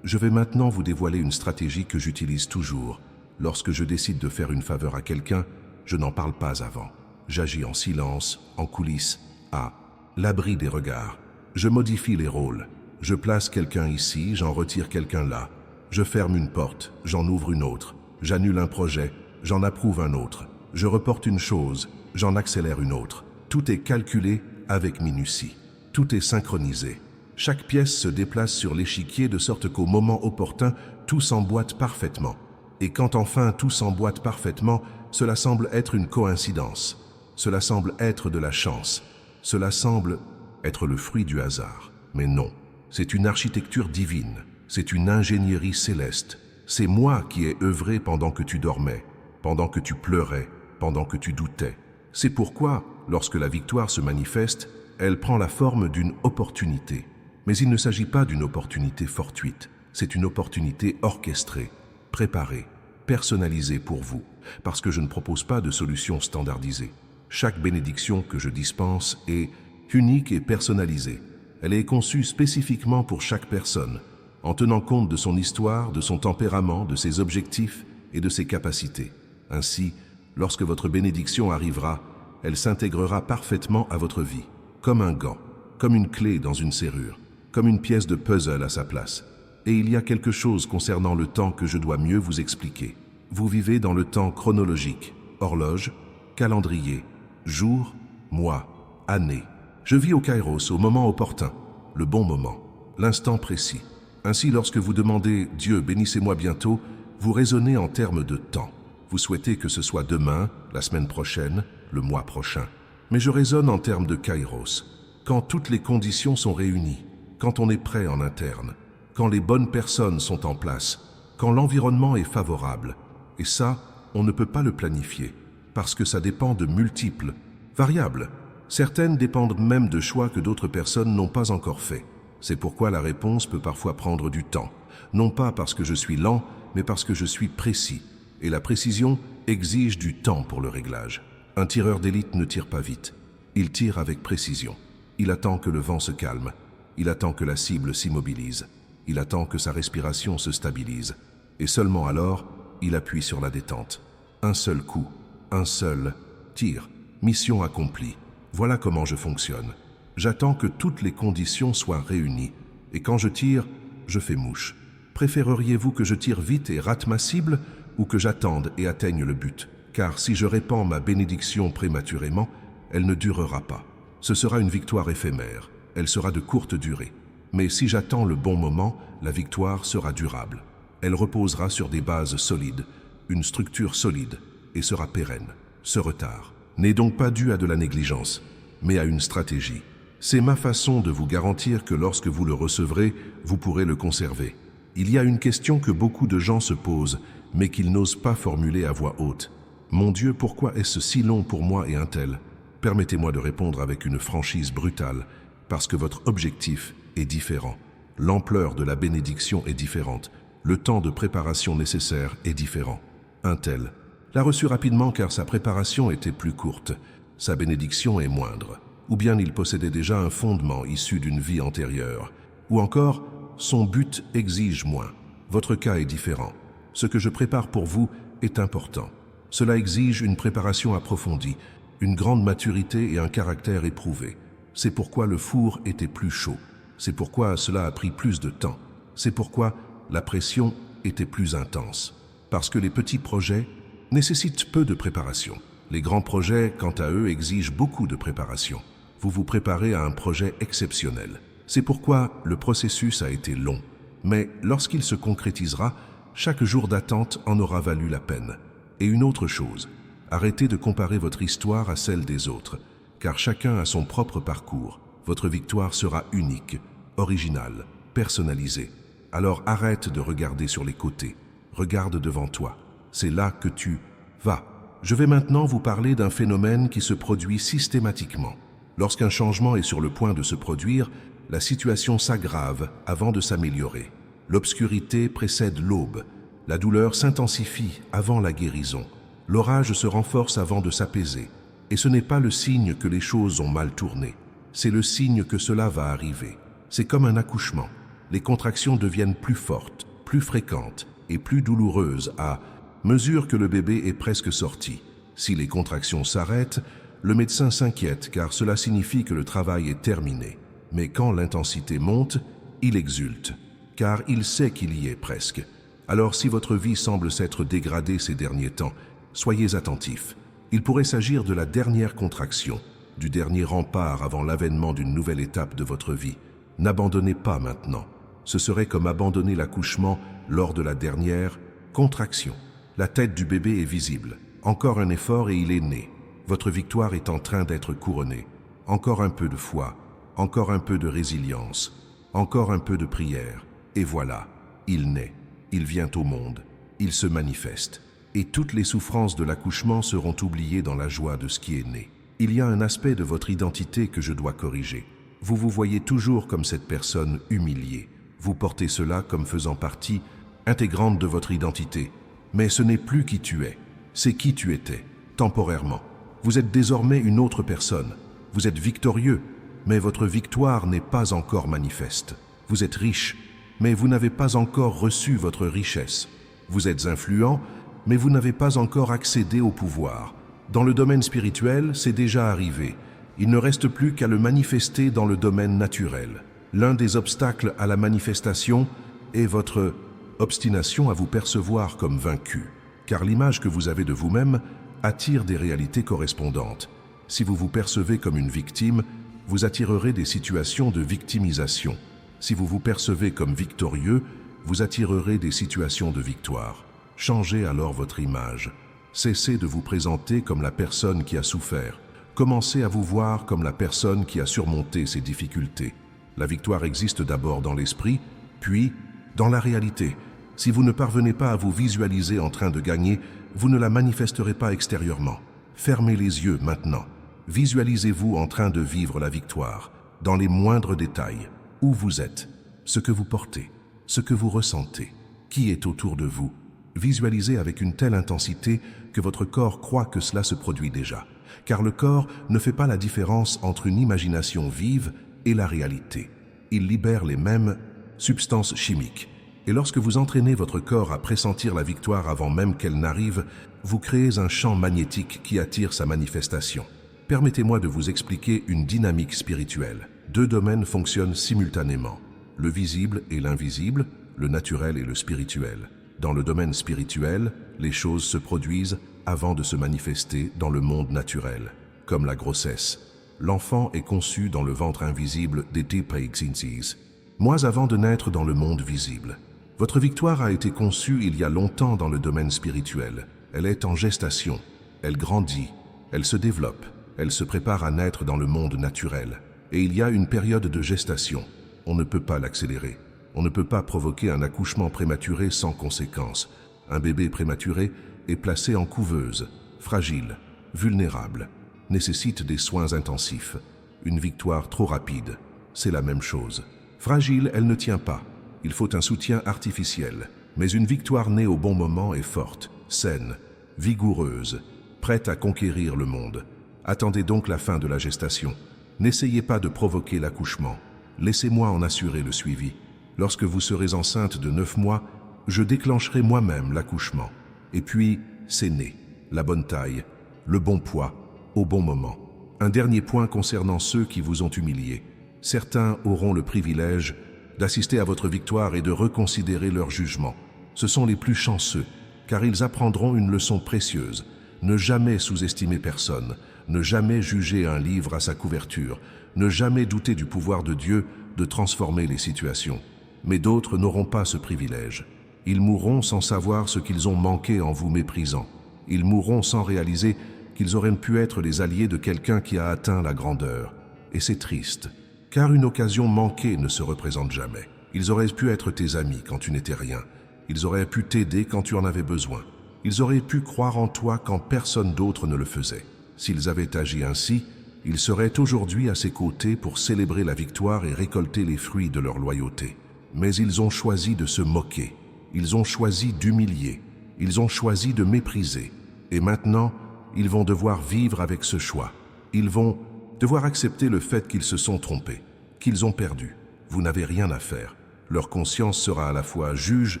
Je vais maintenant vous dévoiler une stratégie que j'utilise toujours. Lorsque je décide de faire une faveur à quelqu'un, je n'en parle pas avant. J'agis en silence, en coulisses, à l'abri des regards. Je modifie les rôles. Je place quelqu'un ici, j'en retire quelqu'un là. Je ferme une porte, j'en ouvre une autre. J'annule un projet, j'en approuve un autre. Je reporte une chose, j'en accélère une autre. Tout est calculé avec minutie. Tout est synchronisé. Chaque pièce se déplace sur l'échiquier de sorte qu'au moment opportun, tout s'emboîte parfaitement. Et quand enfin tout s'emboîte parfaitement, cela semble être une coïncidence. Cela semble être de la chance. Cela semble être le fruit du hasard. Mais non, c'est une architecture divine. C'est une ingénierie céleste. C'est moi qui ai œuvré pendant que tu dormais, pendant que tu pleurais, pendant que tu doutais. C'est pourquoi, lorsque la victoire se manifeste, elle prend la forme d'une opportunité. Mais il ne s'agit pas d'une opportunité fortuite. C'est une opportunité orchestrée, préparée, personnalisée pour vous, parce que je ne propose pas de solution standardisée. Chaque bénédiction que je dispense est unique et personnalisée. Elle est conçue spécifiquement pour chaque personne, en tenant compte de son histoire, de son tempérament, de ses objectifs et de ses capacités. Ainsi, lorsque votre bénédiction arrivera, elle s'intégrera parfaitement à votre vie, comme un gant, comme une clé dans une serrure, comme une pièce de puzzle à sa place. Et il y a quelque chose concernant le temps que je dois mieux vous expliquer. Vous vivez dans le temps chronologique, horloge, calendrier, jour, mois, année. Je vis au Kairos, au moment opportun, le bon moment, l'instant précis. Ainsi, lorsque vous demandez « Dieu, bénissez-moi bientôt », vous raisonnez en termes de temps. Vous souhaitez que ce soit demain, la semaine prochaine, le mois prochain. Mais je raisonne en termes de Kairos, quand toutes les conditions sont réunies, quand on est prêt en interne, quand les bonnes personnes sont en place, quand l'environnement est favorable. Et ça, on ne peut pas le planifier, parce que ça dépend de multiples variables. Certaines dépendent même de choix que d'autres personnes n'ont pas encore faits. C'est pourquoi la réponse peut parfois prendre du temps. Non pas parce que je suis lent, mais parce que je suis précis. Et la précision exige du temps pour le réglage. Un tireur d'élite ne tire pas vite. Il tire avec précision. Il attend que le vent se calme. Il attend que la cible s'immobilise. Il attend que sa respiration se stabilise. Et seulement alors, il appuie sur la détente. Un seul coup, un seul tir. Mission accomplie. Voilà comment je fonctionne. J'attends que toutes les conditions soient réunies. Et quand je tire, je fais mouche. Préféreriez-vous que je tire vite et rate ma cible ou que j'attende et atteigne le but? Car si je répands ma bénédiction prématurément, elle ne durera pas. Ce sera une victoire éphémère. Elle sera de courte durée. Mais si j'attends le bon moment, la victoire sera durable. Elle reposera sur des bases solides, une structure solide et sera pérenne. Ce retard n'est donc pas dû à de la négligence, mais à une stratégie. C'est ma façon de vous garantir que lorsque vous le recevrez, vous pourrez le conserver. Il y a une question que beaucoup de gens se posent, mais qu'ils n'osent pas formuler à voix haute. Mon Dieu, pourquoi est-ce si long pour moi et un tel? Permettez-moi de répondre avec une franchise brutale, parce que votre objectif est différent. L'ampleur de la bénédiction est différente. Le temps de préparation nécessaire est différent. Un tel l'a reçu rapidement car sa préparation était plus courte. Sa bénédiction est moindre. Ou bien il possédait déjà un fondement issu d'une vie antérieure. Ou encore, son but exige moins. Votre cas est différent. Ce que je prépare pour vous est important. Cela exige une préparation approfondie, une grande maturité et un caractère éprouvé. C'est pourquoi le four était plus chaud. C'est pourquoi cela a pris plus de temps. C'est pourquoi la pression était plus intense. Parce que les petits projets nécessitent peu de préparation. Les grands projets, quant à eux, exigent beaucoup de préparation. Vous vous préparez à un projet exceptionnel. C'est pourquoi le processus a été long. Mais lorsqu'il se concrétisera, chaque jour d'attente en aura valu la peine. Et une autre chose, arrêtez de comparer votre histoire à celle des autres, car chacun a son propre parcours. Votre victoire sera unique, originale, personnalisée. Alors arrête de regarder sur les côtés, regarde devant toi. C'est là que tu vas. Je vais maintenant vous parler d'un phénomène qui se produit systématiquement. Lorsqu'un changement est sur le point de se produire, la situation s'aggrave avant de s'améliorer. L'obscurité précède l'aube. La douleur s'intensifie avant la guérison. L'orage se renforce avant de s'apaiser. Et ce n'est pas le signe que les choses ont mal tourné. C'est le signe que cela va arriver. C'est comme un accouchement. Les contractions deviennent plus fortes, plus fréquentes et plus douloureuses à mesure que le bébé est presque sorti. Si les contractions s'arrêtent, le médecin s'inquiète car cela signifie que le travail est terminé. Mais quand l'intensité monte, il exulte, car il sait qu'il y est presque. Alors si votre vie semble s'être dégradée ces derniers temps, soyez attentifs. Il pourrait s'agir de la dernière contraction, du dernier rempart avant l'avènement d'une nouvelle étape de votre vie. N'abandonnez pas maintenant. Ce serait comme abandonner l'accouchement lors de la dernière contraction. La tête du bébé est visible. Encore un effort et il est né. Votre victoire est en train d'être couronnée. Encore un peu de foi, encore un peu de résilience, encore un peu de prière. Et voilà, il naît, il vient au monde, il se manifeste. Et toutes les souffrances de l'accouchement seront oubliées dans la joie de ce qui est né. Il y a un aspect de votre identité que je dois corriger. Vous vous voyez toujours comme cette personne humiliée. Vous portez cela comme faisant partie intégrante de votre identité. Mais ce n'est plus qui tu es, c'est qui tu étais, temporairement. Vous êtes désormais une autre personne. Vous êtes victorieux, mais votre victoire n'est pas encore manifeste. Vous êtes riche, mais vous n'avez pas encore reçu votre richesse. Vous êtes influent, mais vous n'avez pas encore accédé au pouvoir. Dans le domaine spirituel, c'est déjà arrivé. Il ne reste plus qu'à le manifester dans le domaine naturel. L'un des obstacles à la manifestation est votre obstination à vous percevoir comme vaincu, car l'image que vous avez de vous-même attire des réalités correspondantes. Si vous vous percevez comme une victime, vous attirerez des situations de victimisation. Si vous vous percevez comme victorieux, vous attirerez des situations de victoire. Changez alors votre image. Cessez de vous présenter comme la personne qui a souffert. Commencez à vous voir comme la personne qui a surmonté ses difficultés. La victoire existe d'abord dans l'esprit, puis dans la réalité. Si vous ne parvenez pas à vous visualiser en train de gagner, vous ne la manifesterez pas extérieurement. Fermez les yeux maintenant. Visualisez-vous en train de vivre la victoire, dans les moindres détails. Où vous êtes, ce que vous portez, ce que vous ressentez, qui est autour de vous. Visualisez avec une telle intensité que votre corps croit que cela se produit déjà. Car le corps ne fait pas la différence entre une imagination vive et la réalité. Il libère les mêmes substance chimique. Et lorsque vous entraînez votre corps à pressentir la victoire avant même qu'elle n'arrive, vous créez un champ magnétique qui attire sa manifestation. Permettez-moi de vous expliquer une dynamique spirituelle. Deux domaines fonctionnent simultanément, le visible et l'invisible, le naturel et le spirituel. Dans le domaine spirituel, les choses se produisent avant de se manifester dans le monde naturel, comme la grossesse. L'enfant est conçu dans le ventre invisible des Tepaixinsis, mois avant de naître dans le monde visible. Votre victoire a été conçue il y a longtemps dans le domaine spirituel. Elle est en gestation, elle grandit, elle se développe, elle se prépare à naître dans le monde naturel. Et il y a une période de gestation. On ne peut pas l'accélérer. On ne peut pas provoquer un accouchement prématuré sans conséquence. Un bébé prématuré est placé en couveuse, fragile, vulnérable, nécessite des soins intensifs. Une victoire trop rapide, c'est la même chose. Fragile, elle ne tient pas. Il faut un soutien artificiel. Mais une victoire née au bon moment est forte, saine, vigoureuse, prête à conquérir le monde. Attendez donc la fin de la gestation. N'essayez pas de provoquer l'accouchement. Laissez-moi en assurer le suivi. Lorsque vous serez enceinte de 9 mois, je déclencherai moi-même l'accouchement. Et puis, c'est né. La bonne taille, le bon poids, au bon moment. Un dernier point concernant ceux qui vous ont humilié. Certains auront le privilège d'assister à votre victoire et de reconsidérer leur jugement. Ce sont les plus chanceux, car ils apprendront une leçon précieuse. Ne jamais sous-estimer personne, ne jamais juger un livre à sa couverture, ne jamais douter du pouvoir de Dieu de transformer les situations. Mais d'autres n'auront pas ce privilège. Ils mourront sans savoir ce qu'ils ont manqué en vous méprisant. Ils mourront sans réaliser qu'ils auraient pu être les alliés de quelqu'un qui a atteint la grandeur. Et c'est triste, car une occasion manquée ne se représente jamais. Ils auraient pu être tes amis quand tu n'étais rien. Ils auraient pu t'aider quand tu en avais besoin. Ils auraient pu croire en toi quand personne d'autre ne le faisait. S'ils avaient agi ainsi, ils seraient aujourd'hui à ses côtés pour célébrer la victoire et récolter les fruits de leur loyauté. Mais ils ont choisi de se moquer. Ils ont choisi d'humilier. Ils ont choisi de mépriser. Et maintenant, ils vont devoir vivre avec ce choix. Ils vont devoir accepter le fait qu'ils se sont trompés, qu'ils ont perdu. Vous n'avez rien à faire. Leur conscience sera à la fois juge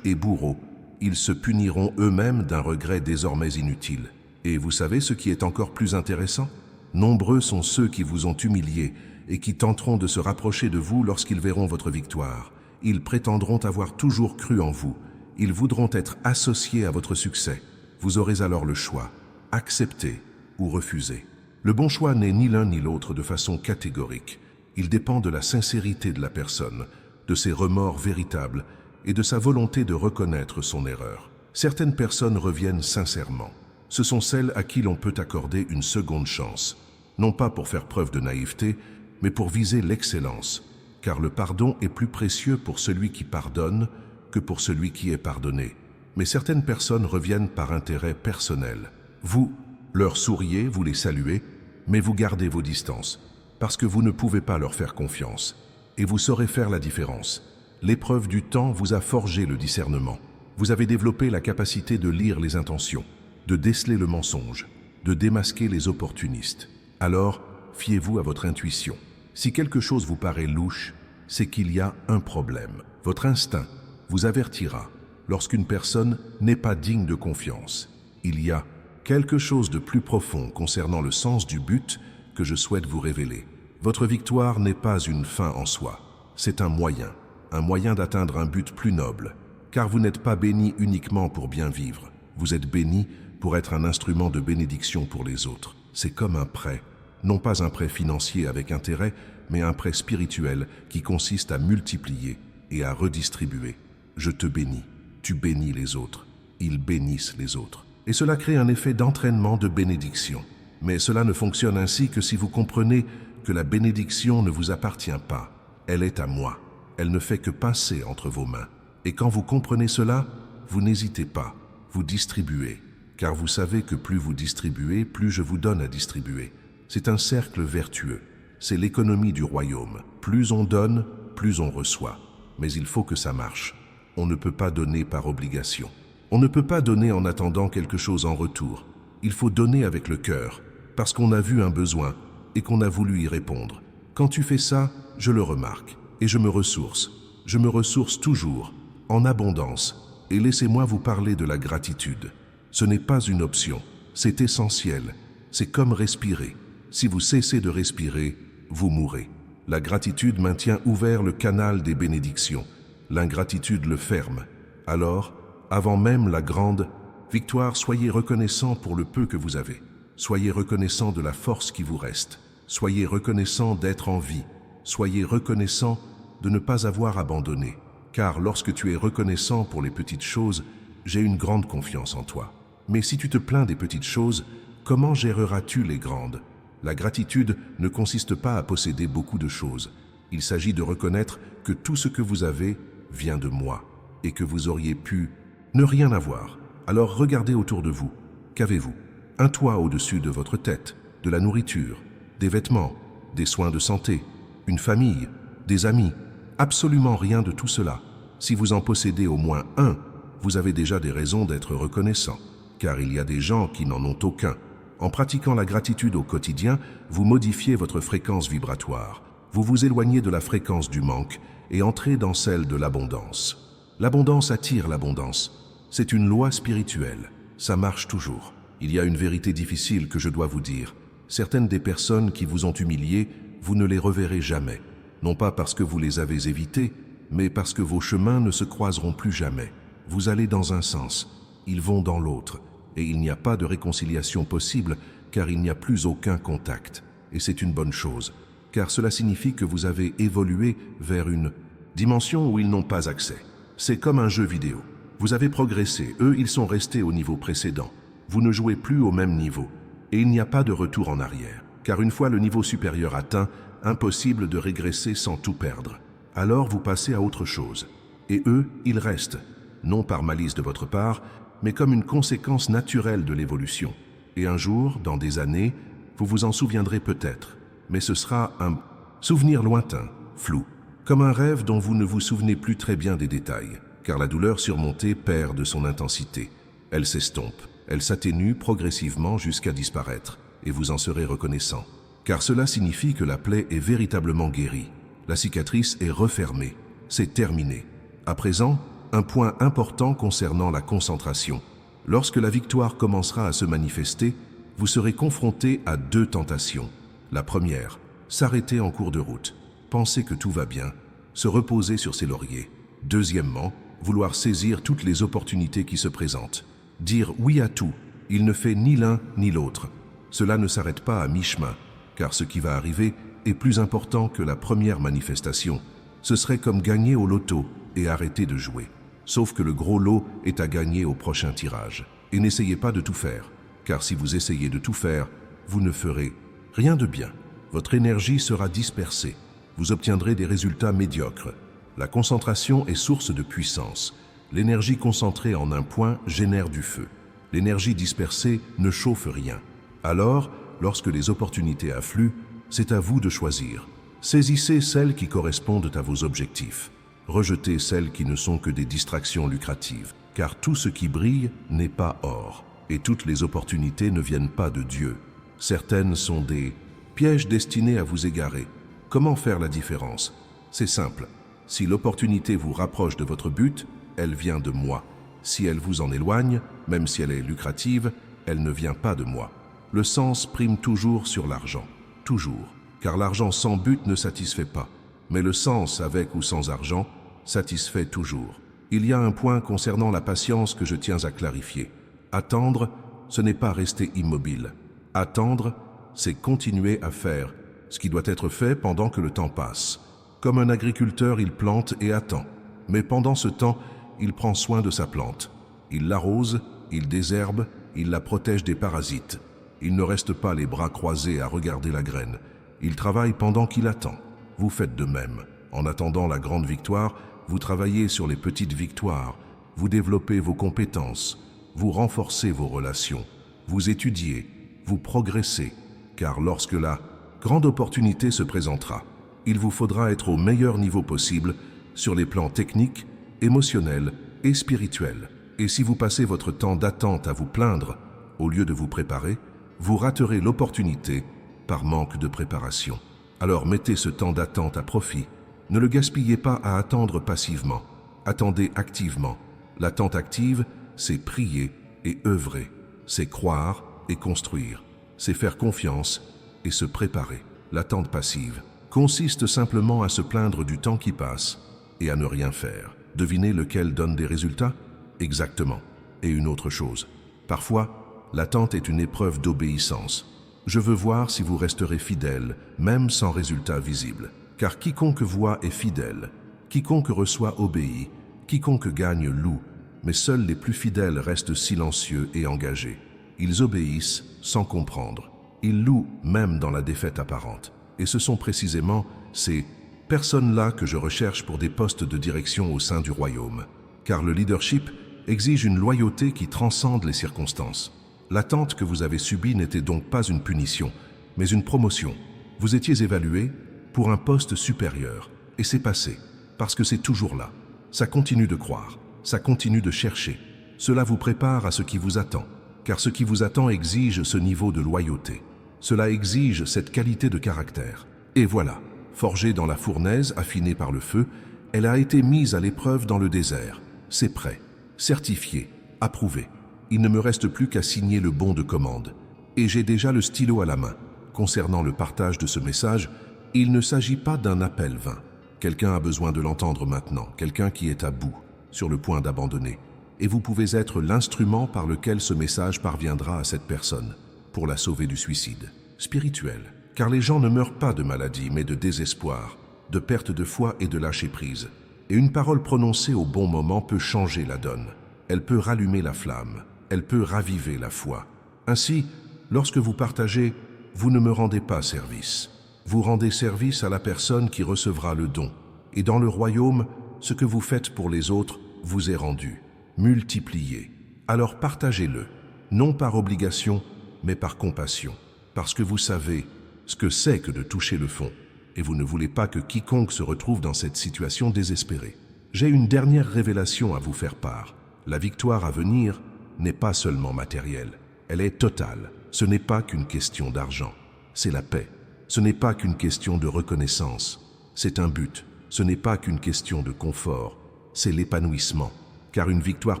et bourreau. Ils se puniront eux-mêmes d'un regret désormais inutile. Et vous savez ce qui est encore plus intéressant? Nombreux sont ceux qui vous ont humiliés et qui tenteront de se rapprocher de vous lorsqu'ils verront votre victoire. Ils prétendront avoir toujours cru en vous. Ils voudront être associés à votre succès. Vous aurez alors le choix, accepter ou refuser. Le bon choix n'est ni l'un ni l'autre de façon catégorique. Il dépend de la sincérité de la personne, de ses remords véritables et de sa volonté de reconnaître son erreur. Certaines personnes reviennent sincèrement. Ce sont celles à qui l'on peut accorder une seconde chance, non pas pour faire preuve de naïveté, mais pour viser l'excellence, car le pardon est plus précieux pour celui qui pardonne que pour celui qui est pardonné. Mais certaines personnes reviennent par intérêt personnel. Vous leur souriez, vous les saluez, mais vous gardez vos distances, parce que vous ne pouvez pas leur faire confiance. Et vous saurez faire la différence. L'épreuve du temps vous a forgé le discernement. Vous avez développé la capacité de lire les intentions, de déceler le mensonge, de démasquer les opportunistes. Alors, fiez-vous à votre intuition. Si quelque chose vous paraît louche, c'est qu'il y a un problème. Votre instinct vous avertira lorsqu'une personne n'est pas digne de confiance. Il y a quelque chose de plus profond concernant le sens du but que je souhaite vous révéler. Votre victoire n'est pas une fin en soi, c'est un moyen d'atteindre un but plus noble, car vous n'êtes pas béni uniquement pour bien vivre, vous êtes béni pour être un instrument de bénédiction pour les autres. C'est comme un prêt, non pas un prêt financier avec intérêt, mais un prêt spirituel qui consiste à multiplier et à redistribuer. Je te bénis, tu bénis les autres, ils bénissent les autres. Et cela crée un effet d'entraînement de bénédiction. Mais cela ne fonctionne ainsi que si vous comprenez que la bénédiction ne vous appartient pas. Elle est à moi. Elle ne fait que passer entre vos mains. Et quand vous comprenez cela, vous n'hésitez pas, vous distribuez. Car vous savez que plus vous distribuez, plus je vous donne à distribuer. C'est un cercle vertueux. C'est l'économie du royaume. Plus on donne, plus on reçoit. Mais il faut que ça marche. On ne peut pas donner par obligation. On ne peut pas donner en attendant quelque chose en retour. Il faut donner avec le cœur, parce qu'on a vu un besoin et qu'on a voulu y répondre. Quand tu fais ça, je le remarque et je me ressource. Je me ressource toujours, en abondance, et laissez-moi vous parler de la gratitude. Ce n'est pas une option, c'est essentiel. C'est comme respirer. Si vous cessez de respirer, vous mourrez. La gratitude maintient ouvert le canal des bénédictions. L'ingratitude le ferme. Alors, avant même la grande victoire, soyez reconnaissant pour le peu que vous avez. Soyez reconnaissant de la force qui vous reste. Soyez reconnaissant d'être en vie. Soyez reconnaissant de ne pas avoir abandonné. Car lorsque tu es reconnaissant pour les petites choses, j'ai une grande confiance en toi. Mais si tu te plains des petites choses, comment géreras-tu les grandes? La gratitude ne consiste pas à posséder beaucoup de choses. Il s'agit de reconnaître que tout ce que vous avez vient de moi et que vous auriez pu ne rien avoir. Alors regardez autour de vous. Qu'avez-vous? Un toit au-dessus de votre tête, de la nourriture, des vêtements, des soins de santé, une famille, des amis. Absolument rien de tout cela. Si vous en possédez au moins un, vous avez déjà des raisons d'être reconnaissant, car il y a des gens qui n'en ont aucun. En pratiquant la gratitude au quotidien, vous modifiez votre fréquence vibratoire. Vous vous éloignez de la fréquence du manque et entrez dans celle de l'abondance. L'abondance attire l'abondance. C'est une loi spirituelle. Ça marche toujours. Il y a une vérité difficile que je dois vous dire. Certaines des personnes qui vous ont humilié, vous ne les reverrez jamais. Non pas parce que vous les avez évitées, mais parce que vos chemins ne se croiseront plus jamais. Vous allez dans un sens, ils vont dans l'autre. Et il n'y a pas de réconciliation possible car il n'y a plus aucun contact. Et c'est une bonne chose, car cela signifie que vous avez évolué vers une dimension où ils n'ont pas accès. C'est comme un jeu vidéo. Vous avez progressé, eux ils sont restés au niveau précédent. Vous ne jouez plus au même niveau. Et il n'y a pas de retour en arrière, car une fois le niveau supérieur atteint, impossible de régresser sans tout perdre. Alors vous passez à autre chose. Et eux, ils restent, non par malice de votre part, mais comme une conséquence naturelle de l'évolution. Et un jour, dans des années, vous vous en souviendrez peut-être, mais ce sera un souvenir lointain, flou, comme un rêve dont vous ne vous souvenez plus très bien des détails, car la douleur surmontée perd de son intensité. Elle s'estompe, elle s'atténue progressivement jusqu'à disparaître, et vous en serez reconnaissant. Car cela signifie que la plaie est véritablement guérie. La cicatrice est refermée, c'est terminé. À présent, un point important concernant la concentration. Lorsque la victoire commencera à se manifester, vous serez confronté à deux tentations. La première, s'arrêter en cours de route, penser que tout va bien, se reposer sur ses lauriers. Deuxièmement, vouloir saisir toutes les opportunités qui se présentent. Dire oui à tout, il ne fait ni l'un ni l'autre. Cela ne s'arrête pas à mi-chemin, car ce qui va arriver est plus important que la première manifestation. Ce serait comme gagner au loto et arrêter de jouer. Sauf que le gros lot est à gagner au prochain tirage. Et n'essayez pas de tout faire, car si vous essayez de tout faire, vous ne ferez rien de bien. Votre énergie sera dispersée. Vous obtiendrez des résultats médiocres. La concentration est source de puissance. L'énergie concentrée en un point génère du feu. L'énergie dispersée ne chauffe rien. Alors, lorsque les opportunités affluent, c'est à vous de choisir. Saisissez celles qui correspondent à vos objectifs. Rejetez celles qui ne sont que des distractions lucratives, car tout ce qui brille n'est pas or, et toutes les opportunités ne viennent pas de Dieu. Certaines sont des pièges destinés à vous égarer. Comment faire la différence? C'est simple. Si l'opportunité vous rapproche de votre but, elle vient de moi. Si elle vous en éloigne, même si elle est lucrative, elle ne vient pas de moi. Le sens prime toujours sur l'argent. Toujours. Car l'argent sans but ne satisfait pas. Mais le sens, avec ou sans argent, satisfait toujours. Il y a un point concernant la patience que je tiens à clarifier. Attendre, ce n'est pas rester immobile. Attendre, c'est continuer à faire ce qui doit être fait pendant que le temps passe. Comme un agriculteur, il plante et attend. Mais pendant ce temps, il prend soin de sa plante. Il l'arrose, il désherbe, il la protège des parasites. Il ne reste pas les bras croisés à regarder la graine. Il travaille pendant qu'il attend. Vous faites de même. En attendant la grande victoire, vous travaillez sur les petites victoires. Vous développez vos compétences. Vous renforcez vos relations. Vous étudiez. Vous progressez. Car lorsque la grande opportunité se présentera, il vous faudra être au meilleur niveau possible sur les plans techniques, émotionnels et spirituels. Et si vous passez votre temps d'attente à vous plaindre, au lieu de vous préparer, vous raterez l'opportunité par manque de préparation. Alors mettez ce temps d'attente à profit Ne le gaspillez pas à attendre passivement. Attendez activement. L'attente active, c'est prier et œuvrer. C'est croire et construire. C'est faire confiance et se préparer. L'attente passive consiste simplement à se plaindre du temps qui passe et à ne rien faire. Devinez lequel donne des résultats? Exactement. Et une autre chose. Parfois, l'attente est une épreuve d'obéissance. Je veux voir si vous resterez fidèle, même sans résultat visible. Car quiconque voit est fidèle, quiconque reçoit obéit, quiconque gagne loue, mais seuls les plus fidèles restent silencieux et engagés. Ils obéissent sans comprendre. Ils louent même dans la défaite apparente. Et ce sont précisément ces personnes-là que je recherche pour des postes de direction au sein du royaume. Car le leadership exige une loyauté qui transcende les circonstances. L'attente que vous avez subie n'était donc pas une punition, mais une promotion. Vous étiez évalué pour un poste supérieur, et c'est passé, parce que c'est toujours là. Ça continue de croire, ça continue de chercher. Cela vous prépare à ce qui vous attend, car ce qui vous attend exige ce niveau de loyauté. Cela exige cette qualité de caractère. Et voilà, forgée dans la fournaise, affinée par le feu, elle a été mise à l'épreuve dans le désert. C'est prêt, certifié, approuvé. Il ne me reste plus qu'à signer le bon de commande. Et j'ai déjà le stylo à la main. Concernant le partage de ce message, il ne s'agit pas d'un appel vain. Quelqu'un a besoin de l'entendre maintenant, quelqu'un qui est à bout, sur le point d'abandonner. Et vous pouvez être l'instrument par lequel ce message parviendra à cette personne, pour la sauver du suicide spirituel. Car les gens ne meurent pas de maladie, mais de désespoir, de perte de foi et de lâcher-prise. Et une parole prononcée au bon moment peut changer la donne. Elle peut rallumer la flamme, elle peut raviver la foi. Ainsi, lorsque vous partagez, vous ne me rendez pas service. Vous rendez service à la personne qui recevra le don. Et dans le royaume, ce que vous faites pour les autres vous est rendu. Multipliez. Alors partagez-le, non par obligation, mais par compassion. Parce que vous savez ce que c'est que de toucher le fond. Et vous ne voulez pas que quiconque se retrouve dans cette situation désespérée. J'ai une dernière révélation à vous faire part. La victoire à venir n'est pas seulement matérielle. Elle est totale. Ce n'est pas qu'une question d'argent. C'est la paix. Ce n'est pas qu'une question de reconnaissance. C'est un but. Ce n'est pas qu'une question de confort. C'est l'épanouissement. Car une victoire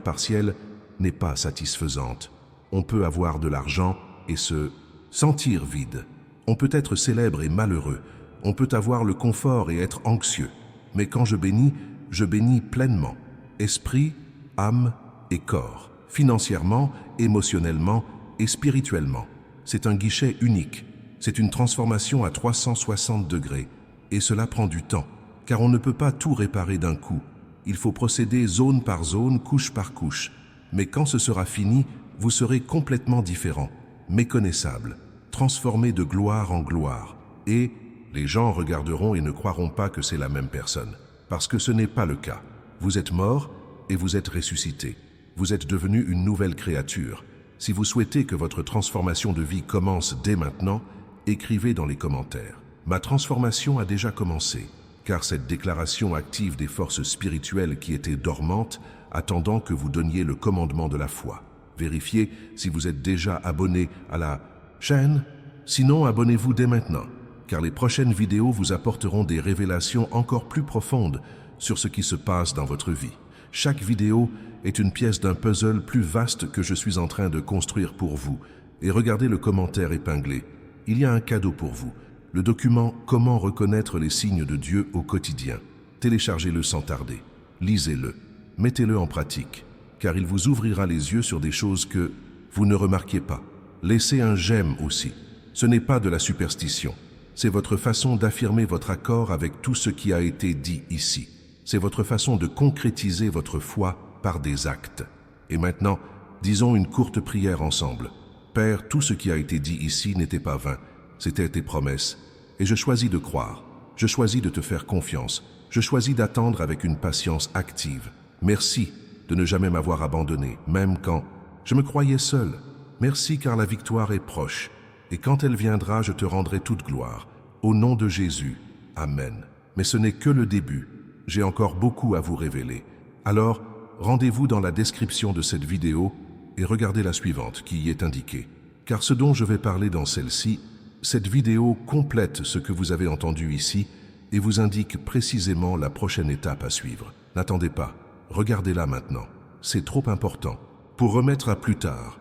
partielle n'est pas satisfaisante. On peut avoir de l'argent et se sentir vide. On peut être célèbre et malheureux. On peut avoir le confort et être anxieux. Mais quand je bénis pleinement. Esprit, âme et corps. Financièrement, émotionnellement et spirituellement. C'est un guichet unique. C'est une transformation à 360 degrés. Et cela prend du temps, car on ne peut pas tout réparer d'un coup. Il faut procéder zone par zone, couche par couche. Mais quand ce sera fini, vous serez complètement différent, méconnaissable, transformé de gloire en gloire. Et les gens regarderont et ne croiront pas que c'est la même personne. Parce que ce n'est pas le cas. Vous êtes mort et vous êtes ressuscité. Vous êtes devenu une nouvelle créature. Si vous souhaitez que votre transformation de vie commence dès maintenant, écrivez dans les commentaires. Ma transformation a déjà commencé, car cette déclaration active des forces spirituelles qui étaient dormantes, attendant que vous donniez le commandement de la foi. Vérifiez si vous êtes déjà abonné à la chaîne. Sinon, abonnez-vous dès maintenant, car les prochaines vidéos vous apporteront des révélations encore plus profondes sur ce qui se passe dans votre vie. Chaque vidéo est une pièce d'un puzzle plus vaste que je suis en train de construire pour vous. Et regardez le commentaire épinglé. Il y a un cadeau pour vous. Le document « Comment reconnaître les signes de Dieu au quotidien ». Téléchargez-le sans tarder. Lisez-le. Mettez-le en pratique, car il vous ouvrira les yeux sur des choses que vous ne remarquiez pas. Laissez un j'aime aussi. Ce n'est pas de la superstition. C'est votre façon d'affirmer votre accord avec tout ce qui a été dit ici. C'est votre façon de concrétiser votre foi par des actes. Et maintenant, disons une courte prière ensemble. Père, tout ce qui a été dit ici n'était pas vain. C'était tes promesses. Et je choisis de croire. Je choisis de te faire confiance. Je choisis d'attendre avec une patience active. Merci de ne jamais m'avoir abandonné, même quand je me croyais seul. Merci car la victoire est proche. Et quand elle viendra, je te rendrai toute gloire. Au nom de Jésus. Amen. Mais ce n'est que le début. J'ai encore beaucoup à vous révéler. Alors, rendez-vous dans la description de cette vidéo et regardez la suivante qui y est indiquée. Car ce dont je vais parler dans celle-ci, cette vidéo complète ce que vous avez entendu ici et vous indique précisément la prochaine étape à suivre. N'attendez pas, regardez-la maintenant. C'est trop important. Pour remettre à plus tard,